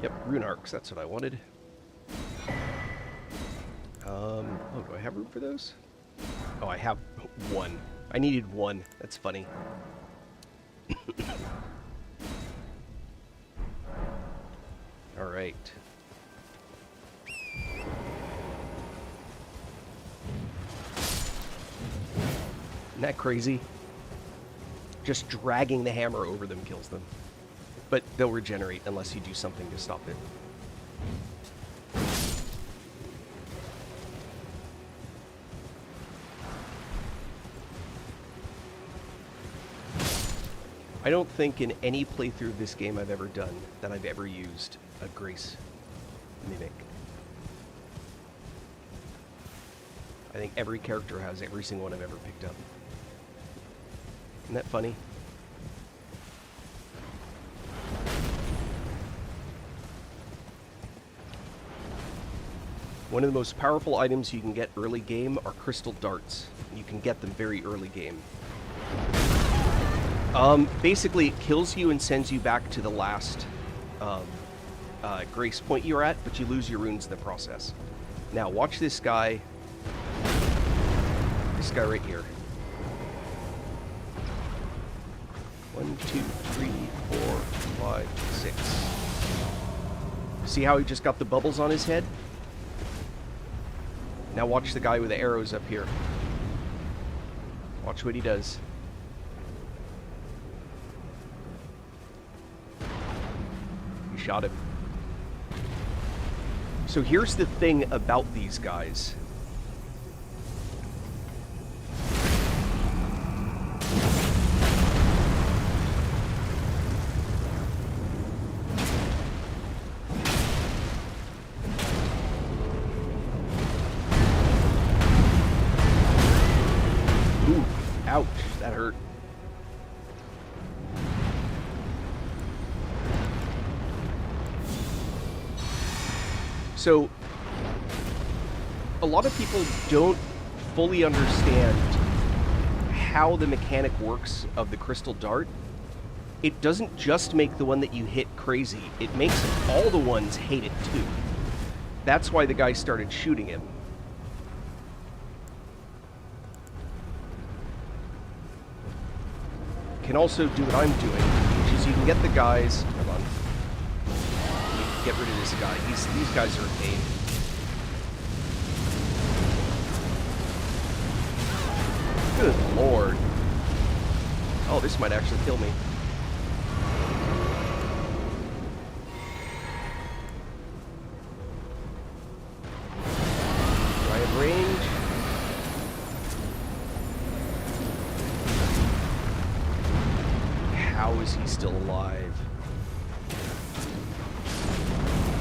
Yep, rune arcs, that's what I wanted. Oh, do I have room for those? Oh, I have one. I needed one. That's funny. All right. Isn't that crazy? Just dragging the hammer over them kills them. But they'll regenerate unless you do something to stop it. I don't think in any playthrough of this game I've ever done that I've ever used a Grace Mimic. I think every character has every single one I've ever picked up. Isn't that funny? One of the most powerful items you can get early game are crystal darts. You can get them very early game. Basically, it kills you and sends you back to the last grace point you're at, but you lose your runes in the process. Now, watch this guy. This guy right here. 1, 2, 3, 4, 5, 6. See how he just got the bubbles on his head? Now watch the guy with the arrows up here. Watch what he does. He shot him. So here's the thing about these guys. Ooh, ouch, that hurt. So, a lot of people don't fully understand how the mechanic works of the crystal dart. it doesn't just make the one that you hit crazy. It makes all the ones hate it too. That's why the guy started shooting him. Can also do what I'm doing, which is you can get the guys... Hold on. Get rid of this guy. These guys are a pain. Good lord. Oh, this might actually kill me. Do I have range? How is he still alive?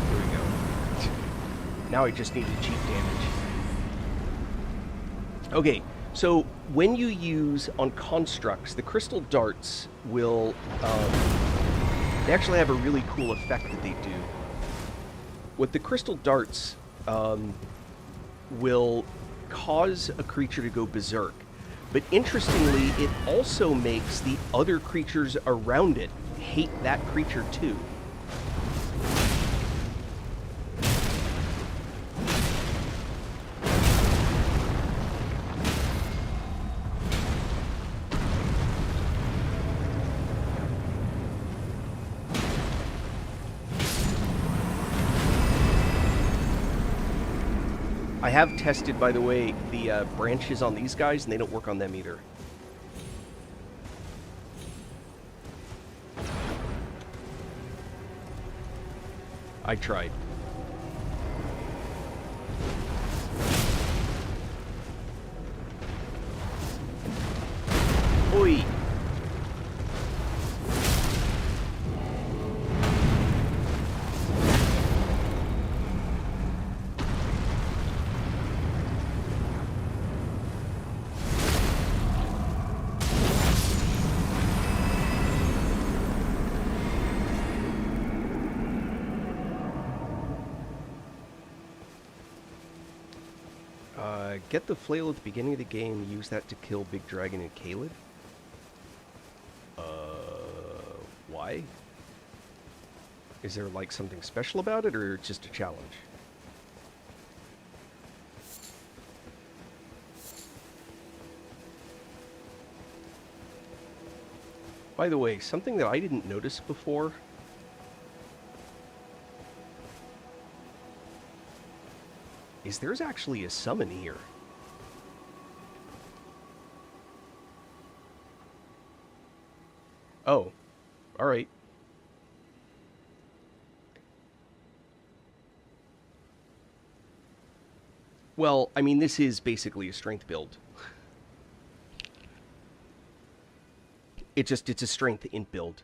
Here we go. Now I just needed cheap damage. Okay, so when you use on constructs, the crystal darts will... they actually have a really cool effect that they do. With the crystal darts, will cause a creature to go berserk. But interestingly, it also makes the other creatures around it hate that creature too. I have tested, by the way, the branches on these guys, and they don't work on them either. I tried. Oi! Get the flail at the beginning of the game, use that to kill Big Dragon and Caleb? Why? Is there, like, something special about it, or just a challenge? By the way, something that I didn't notice before... is there's actually a summon here. Oh, alright. Well, I mean, this is basically a strength build. It's a strength int build.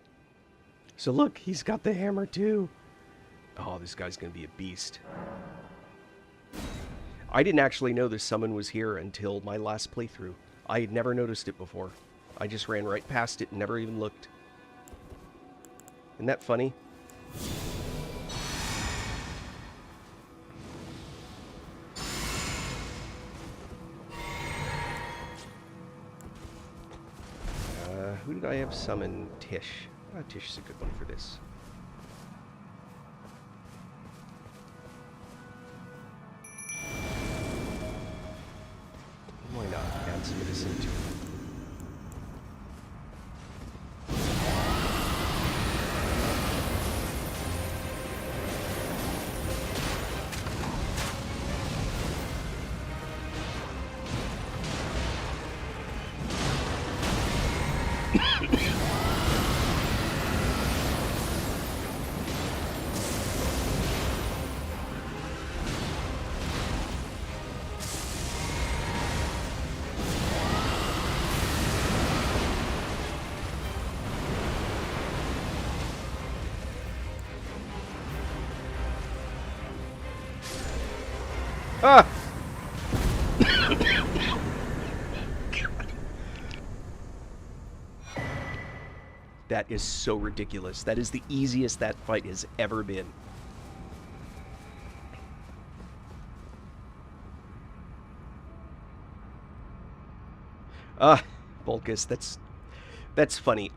So look, he's got the hammer too. Oh, this guy's gonna be a beast. I didn't actually know this summon was here until my last playthrough. I had never noticed it before. I just ran right past it and never even looked. Isn't that funny? Who did I have summon? Tish. Tish is a good one for this. Why not add some of this into it? Ah! That is so ridiculous. That is the easiest that fight has ever been. Bulkus, that's funny.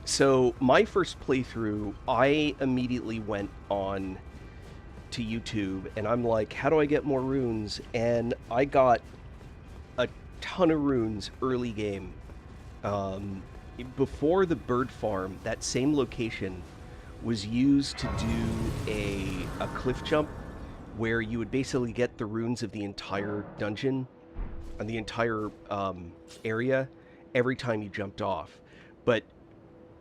So my first playthrough, I immediately went on to YouTube and I'm like, how do I get more runes? And I got a ton of runes early game. Before the bird farm, that same location was used to do a cliff jump where you would basically get the runes of the entire dungeon and the entire area every time you jumped off. But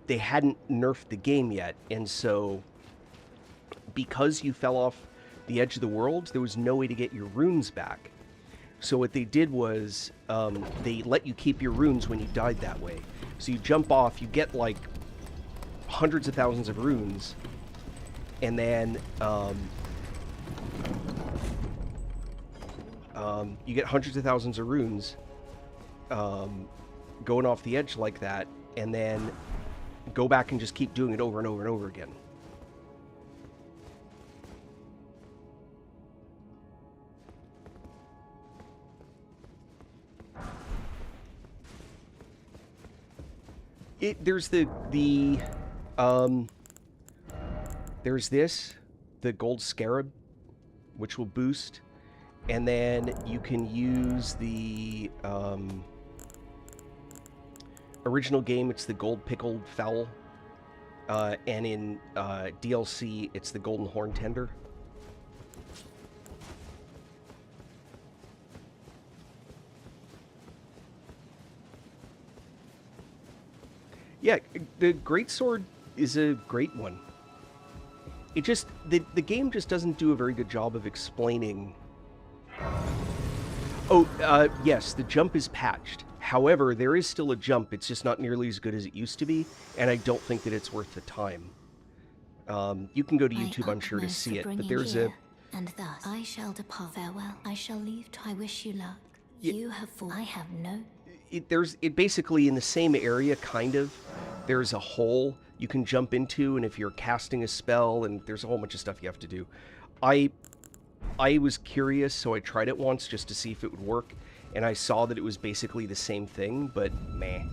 they hadn't nerfed the game yet, and so because you fell off the edge of the world, there was no way to get your runes back. So what they did was they let you keep your runes when you died that way. So you jump off, you get like hundreds of thousands of runes, and then you get hundreds of thousands of runes going off the edge like that, and then go back and just keep doing it over and over and over again. There's there's this, the gold scarab, which will boost, and then you can use the original game, it's the gold pickled fowl, and in DLC, it's the golden horn tender. Yeah, the greatsword is a great one. It just, the game just doesn't do a very good job of explaining. Yes, the jump is patched. However, there is still a jump. It's just not nearly as good as it used to be, and I don't think that it's worth the time. You can go to YouTube, I'm sure, to see it, but there's a... And thus, I shall depart. Farewell. I shall leave. I wish you luck. You have fallen. I have no... It basically, in the same area, kind of, there's a hole you can jump into, and if you're casting a spell, and there's a whole bunch of stuff you have to do. I was curious, so I tried it once just to see if it would work, and I saw that it was basically the same thing, but meh.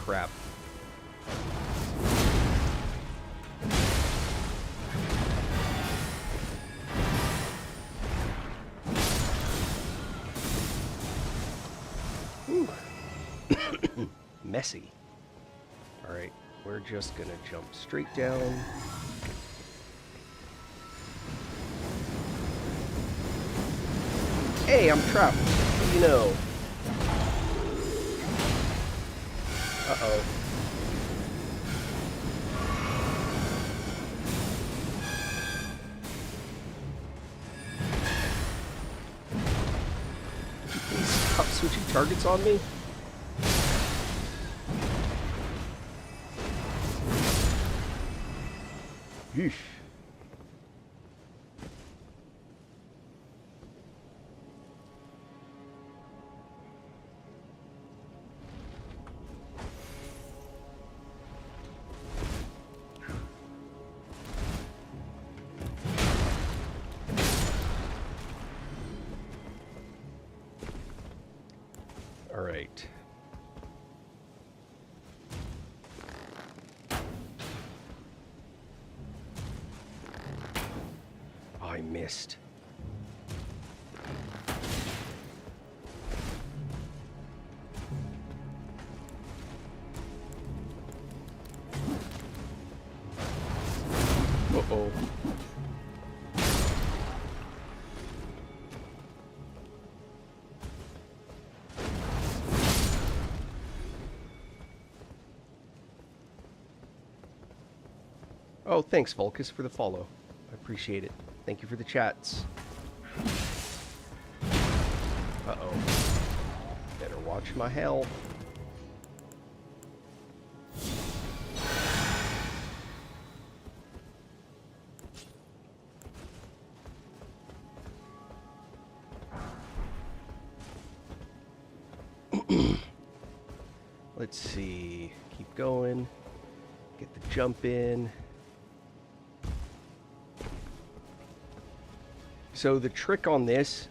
Crap. Messy. Alright, we're just gonna jump straight down. Hey, I'm trapped. What do you know? Uh-oh. Please stop switching targets on me? Yeesh. All right. I missed. Uh-oh. Oh, thanks, Volcus, for the follow. I appreciate it. Thank you for the chats. Uh-oh. Better watch my health. 'Cause let's see. Keep going. Get the jump in. So the trick on this,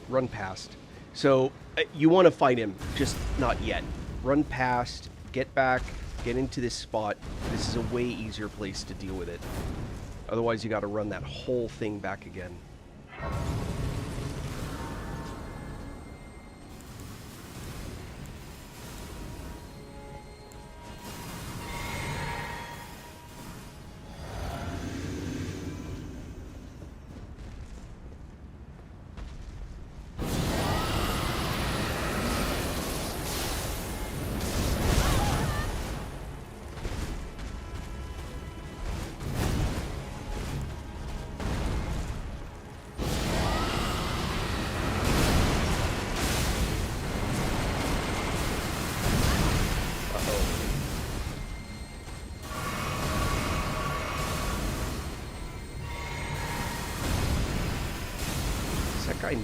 run past. So you want to fight him, just not yet. Run past, get back, get into this spot. This is a way easier place to deal with it. Otherwise, you got to run that whole thing back again.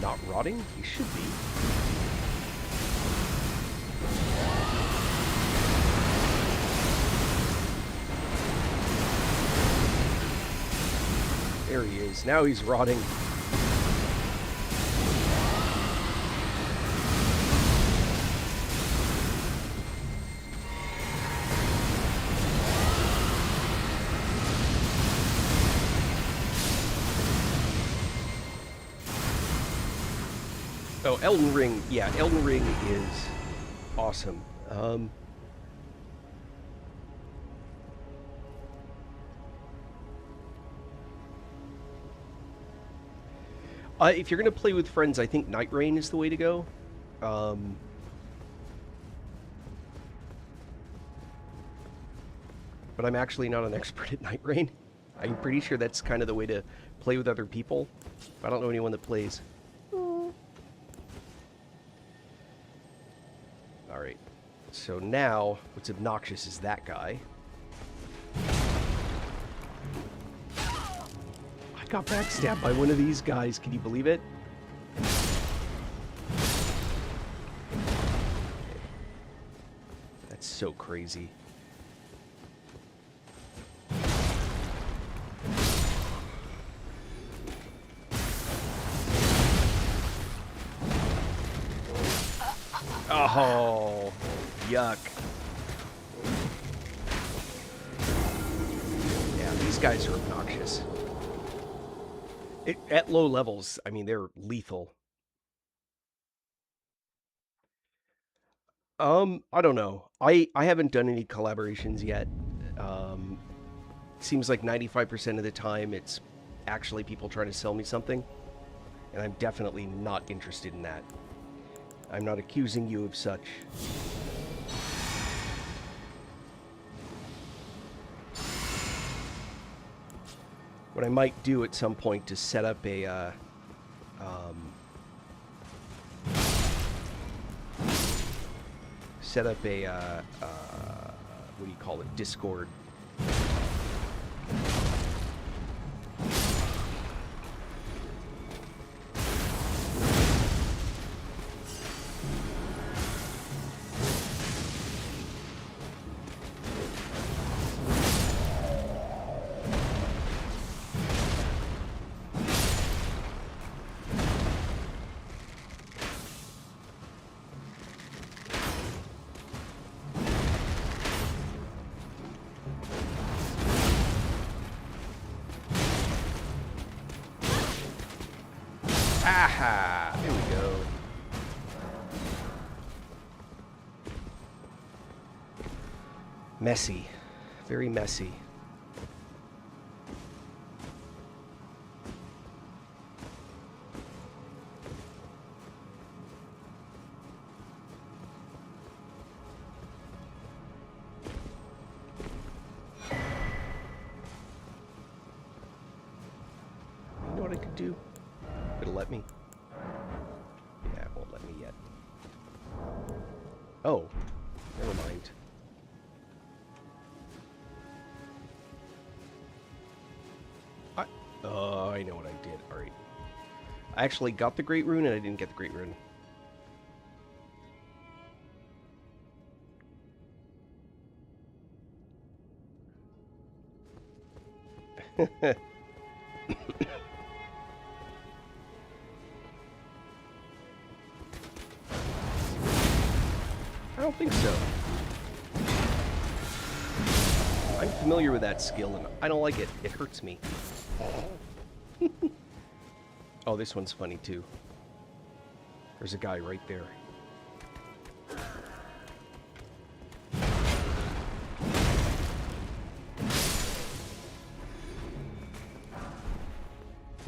Not rotting? He should be. There he is. Now he's rotting. Oh, Elden Ring. Yeah, Elden Ring is awesome. If you're going to play with friends, I think Night Rain is the way to go. But I'm actually not an expert at Night Rain. I'm pretty sure that's kind of the way to play with other people. I don't know anyone that plays. Alright, so now what's obnoxious is that guy. I got backstabbed by one of these guys, can you believe it? That's so crazy. Oh, yuck. Yeah, these guys are obnoxious. At low levels, I mean, they're lethal. I don't know. I haven't done any collaborations yet. Seems like 95% of the time it's actually people trying to sell me something. And I'm definitely not interested in that. I'm not accusing you of such. What I might do at some point is set up a, what do you call it, Discord. Aha! There we go. Messy. Very messy. You know what I could do? It'll let me. Yeah, it won't let me yet. Oh, never mind. I know what I did. Alright. I actually got the Great Rune and I didn't get the Great Rune. I don't think so. I'm familiar with that skill, and I don't like it. It hurts me. Oh, this one's funny, too. There's a guy right there.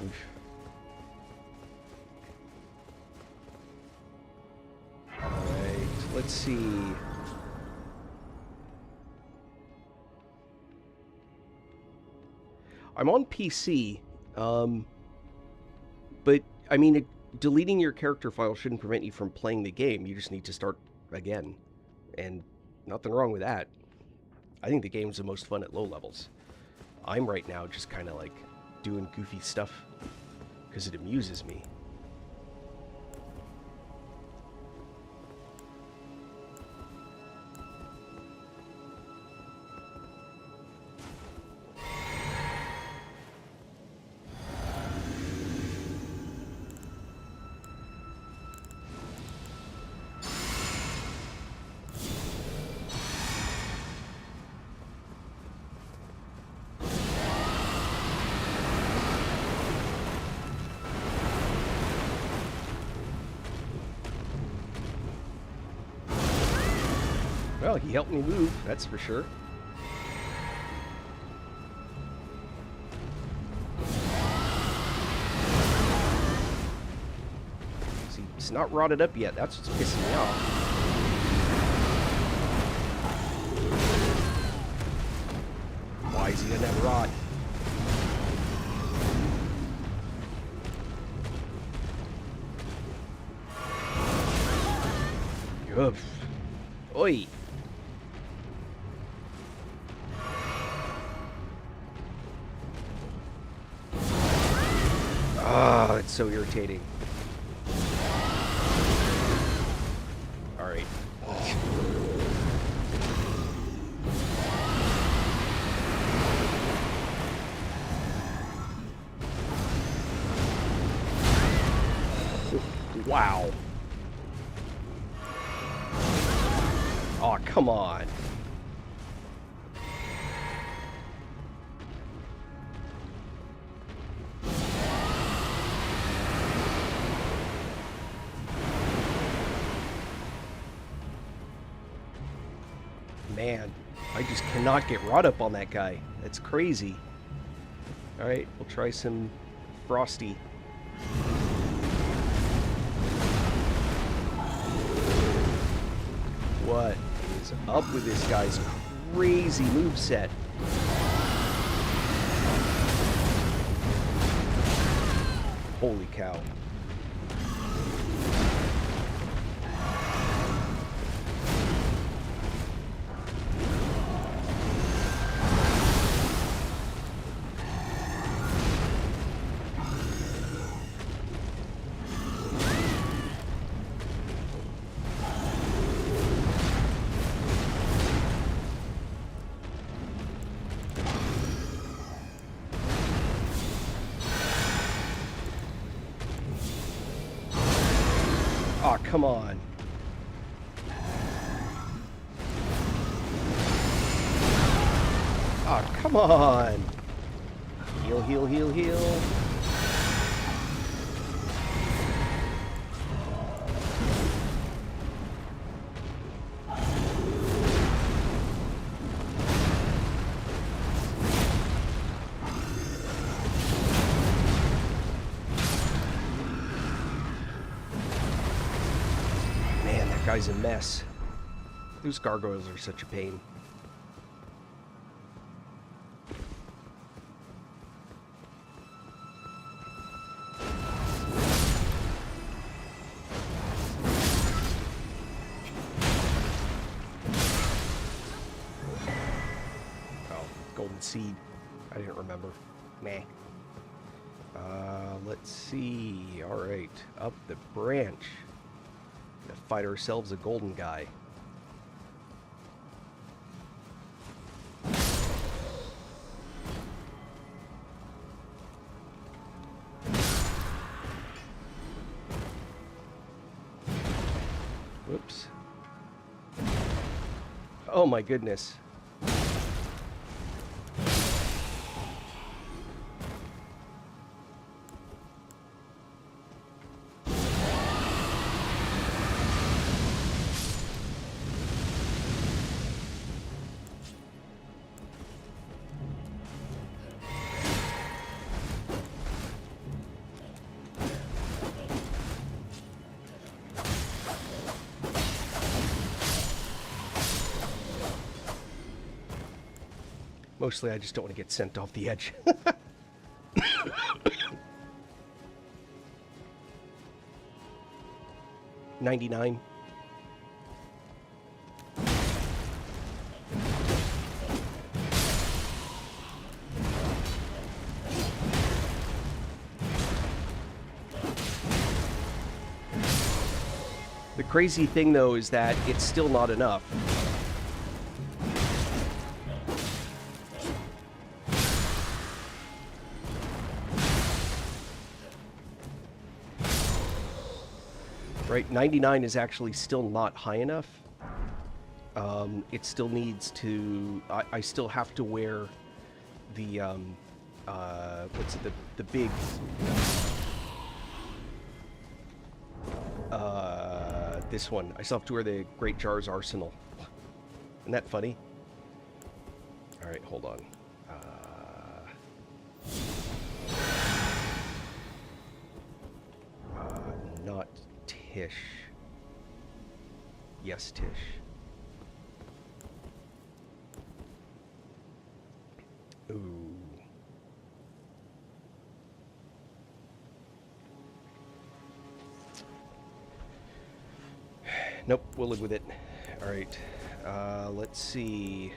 Oof. Alright, let's see. I'm on PC, but, I mean, deleting your character file shouldn't prevent you from playing the game. You just need to start again. And nothing wrong with that. I think the game's the most fun at low levels. I'm right now just kind of like doing goofy stuff because it amuses me. Well, he helped me move, that's for sure. See, it's not rotted up yet. That's what's pissing me off. Why is he gonna have rot? Oof. Oi! Ah, it's so irritating. Alright. Wow. Oh, come on. Man, I just cannot get rot up on that guy. That's crazy. Alright, we'll try some Frosty. What is up with this guy's crazy moveset? Holy cow. Aw, oh, come on. Aw, oh, come on. Heal, heal, heal, heal. Guy's a mess. Those gargoyles are such a pain. Oh, golden seed. I didn't remember. Meh. Let's see. Alright, up the branch. Gonna fight ourselves a golden guy. Whoops. Oh my goodness. Mostly I just don't want to get sent off the edge. 99. The crazy thing though is that it's still not enough. Right, 99 is actually still not high enough. It still needs to... I still have to wear the, what's it, the big... this one. I still have to wear the Great Jar's Arsenal. Isn't that funny? Alright, hold on. Not Tish. Yes, Tish. Ooh. Nope, we'll live with it. Alright. Let's see.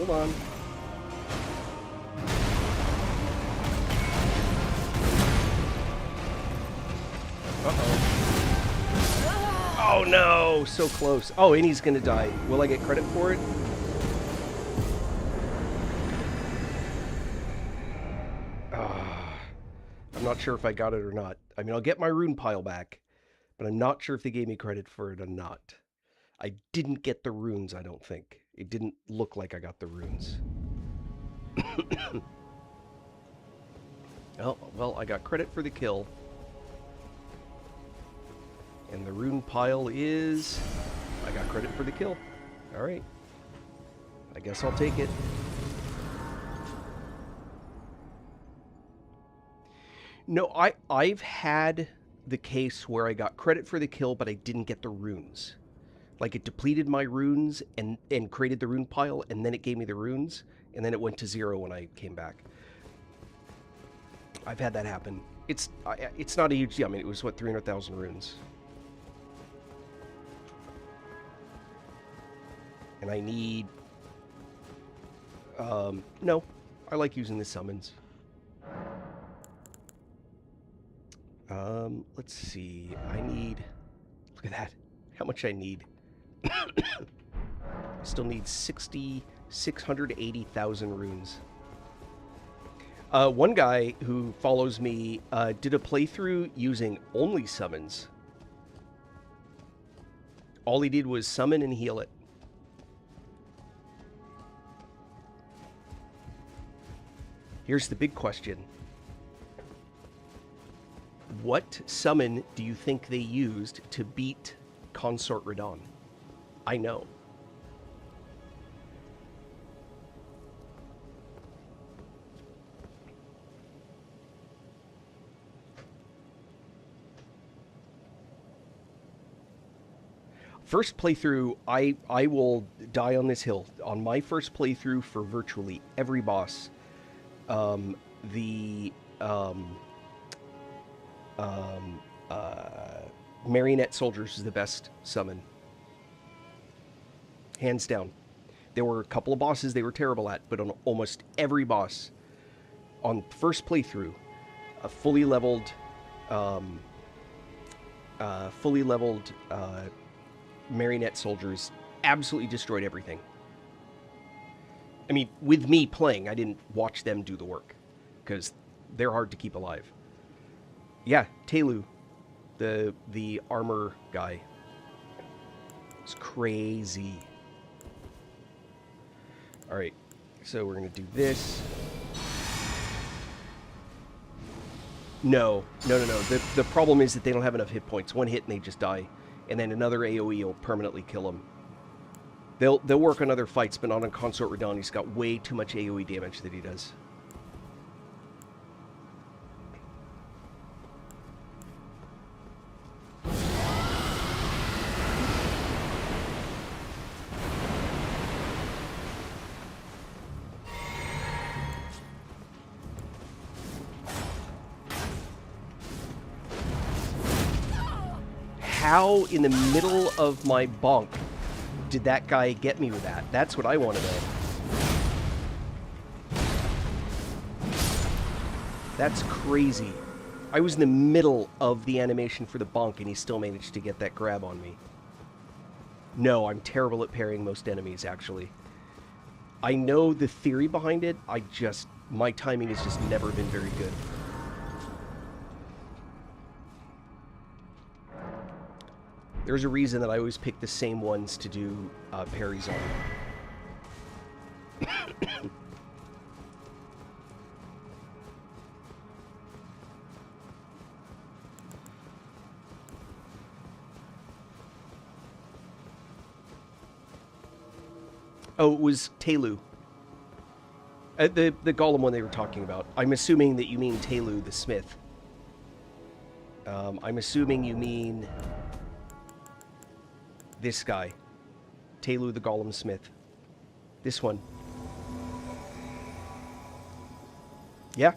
Hold on. Uh-oh. Oh no, so close. Oh, and he's gonna die. Will I get credit for it? I'm not sure if I got it or not. I mean, I'll get my rune pile back, but I'm not sure if they gave me credit for it or not. I didn't get the runes, I don't think. It didn't look like I got the runes. Oh, well, I got credit for the kill. And the rune pile is... I got credit for the kill. Alright. I guess I'll take it. No, I've had the case where I got credit for the kill, but I didn't get the runes. Like, it depleted my runes and created the rune pile, and then it gave me the runes, and then it went to 0 when I came back. I've had that happen. It's not a huge deal. I mean, it was, what, 300,000 runes. And I need... no. I like using the summons. Let's see. I need... Look at that. How much I need. I still need 680,000 runes. One guy who follows me did a playthrough using only summons. All he did was summon and heal it. Here's the big question. What summon do you think they used to beat Consort Radon? I know. First playthrough, I will die on this hill. On my first playthrough for virtually every boss, the marionette soldiers is the best summon. Hands down. There were a couple of bosses they were terrible at, but on almost every boss, on first playthrough, a fully leveled marionette soldiers absolutely destroyed everything. I mean, with me playing, I didn't watch them do the work, because they're hard to keep alive. Yeah, Telu, the armor guy. It's crazy. Alright, so we're going to do this. No. The problem is that they don't have enough hit points. One hit and they just die. And then another AoE will permanently kill them. They'll work on other fights, but not on Consort Radon. He's got way too much AoE damage that he does. How in the middle of my bonk did that guy get me with that? That's what I want to know. That's crazy. I was in the middle of the animation for the bonk and he still managed to get that grab on me. No, I'm terrible at parrying most enemies, actually. I know the theory behind it, my timing has just never been very good. There's a reason that I always pick the same ones to do parries on. Oh, it was Telu. The golem one they were talking about. I'm assuming that you mean Telu the smith. I'm assuming you mean this guy. Telu the golem smith. This one. Yeah,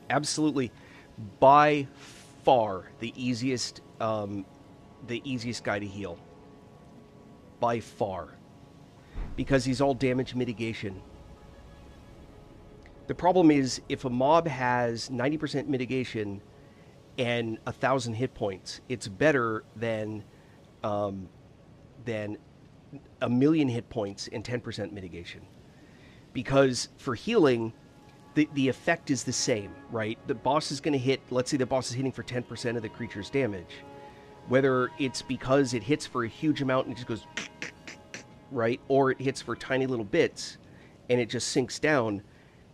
absolutely. By far the easiest guy to heal. By far. Because he's all damage mitigation. The problem is, if a mob has 90% mitigation and 1,000 hit points, it's better than 1,000,000 hit points and 10% mitigation. Because for healing, the effect is the same, right? The boss is going to hit, let's say the boss is hitting for 10% of the creature's damage. Whether it's because it hits for a huge amount and it just goes, right? Or it hits for tiny little bits and it just sinks down.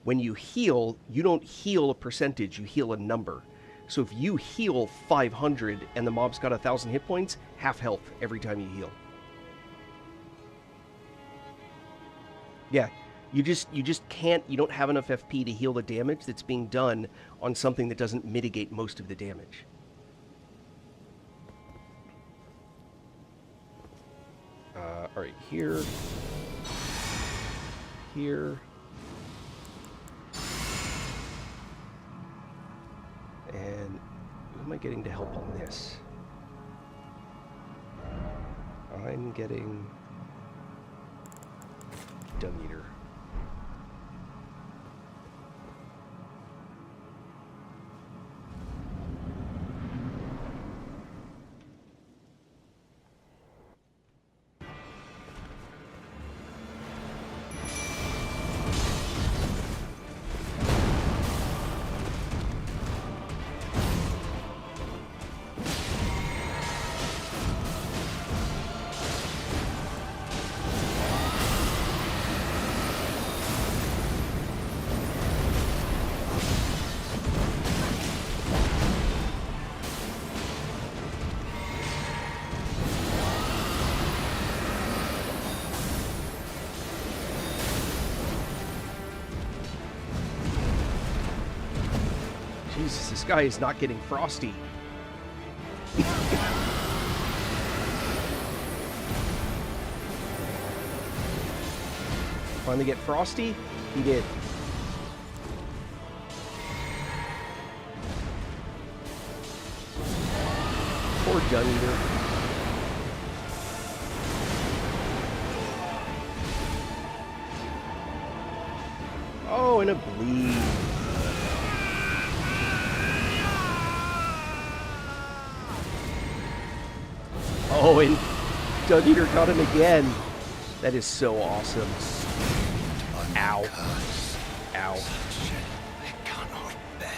When you heal, you don't heal a percentage, you heal a number. So if you heal 500 and the mob's got 1,000 hit points, half health every time you heal. Yeah, you just can't, you don't have enough FP to heal the damage that's being done on something that doesn't mitigate most of the damage. All right, here. And who am I getting to help on this? I'm getting Dung Eater. Jesus, this guy is not getting frosty. finally get Frosty? He did. Poor Dung Eater. Oh, and a bleed. Oh, and Dung Eater got him again. That is so awesome. Ow. Ow. I cannot bear.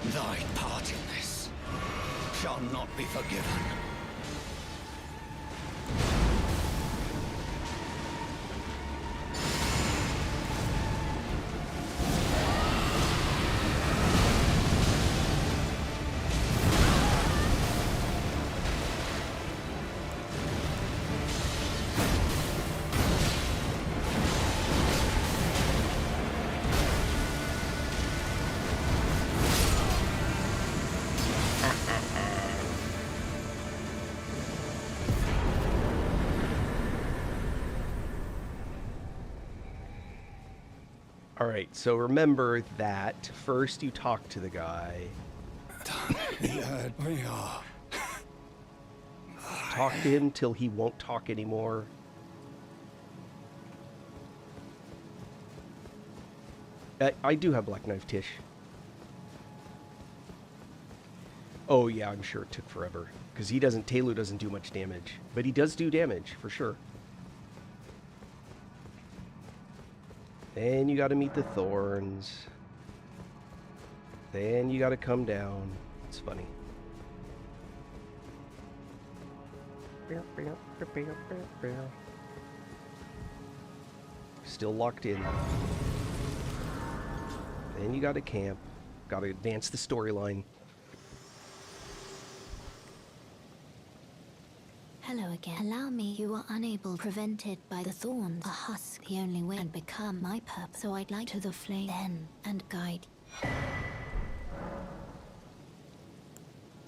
Thy part in this shall not be forgiven. Alright, so remember that first you talk to the guy. He heard me. Talk to him till he won't talk anymore. I do have Black Knife Tish. Oh yeah, I'm sure it took forever. Because Telu doesn't do much damage. But he does do damage, for sure. Then you gotta meet the thorns. Then you gotta come down. It's funny. Still locked in. Then you gotta camp. Gotta advance the storyline. Hello again. Allow me. You are unable, prevented by the thorns. A husk, the only way, and become my purpose. So I'd like to the flame then and guide.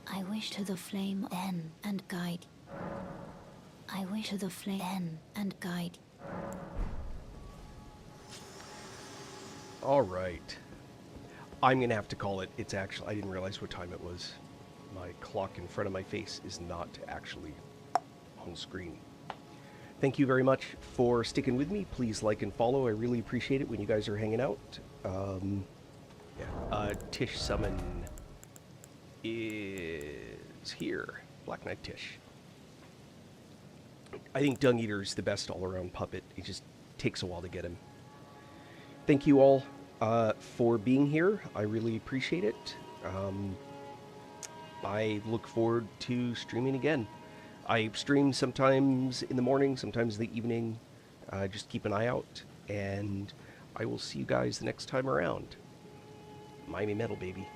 I wish to the flame then and guide. I wish to the flame then and guide. All right. I'm gonna have to call it. It's actually, I didn't realize what time it was. My clock in front of my face is not actually on screen. Thank you very much for sticking with me. Please like and follow. I really appreciate it when you guys are hanging out. Tish Summon is here. Black Knight Tish. I think Dung Eater is the best all-around puppet. It just takes a while to get him. Thank you all for being here. I really appreciate it. I look forward to streaming again. I stream sometimes in the morning, sometimes in the evening. Just keep an eye out, and I will see you guys the next time around. Miami Metal, baby.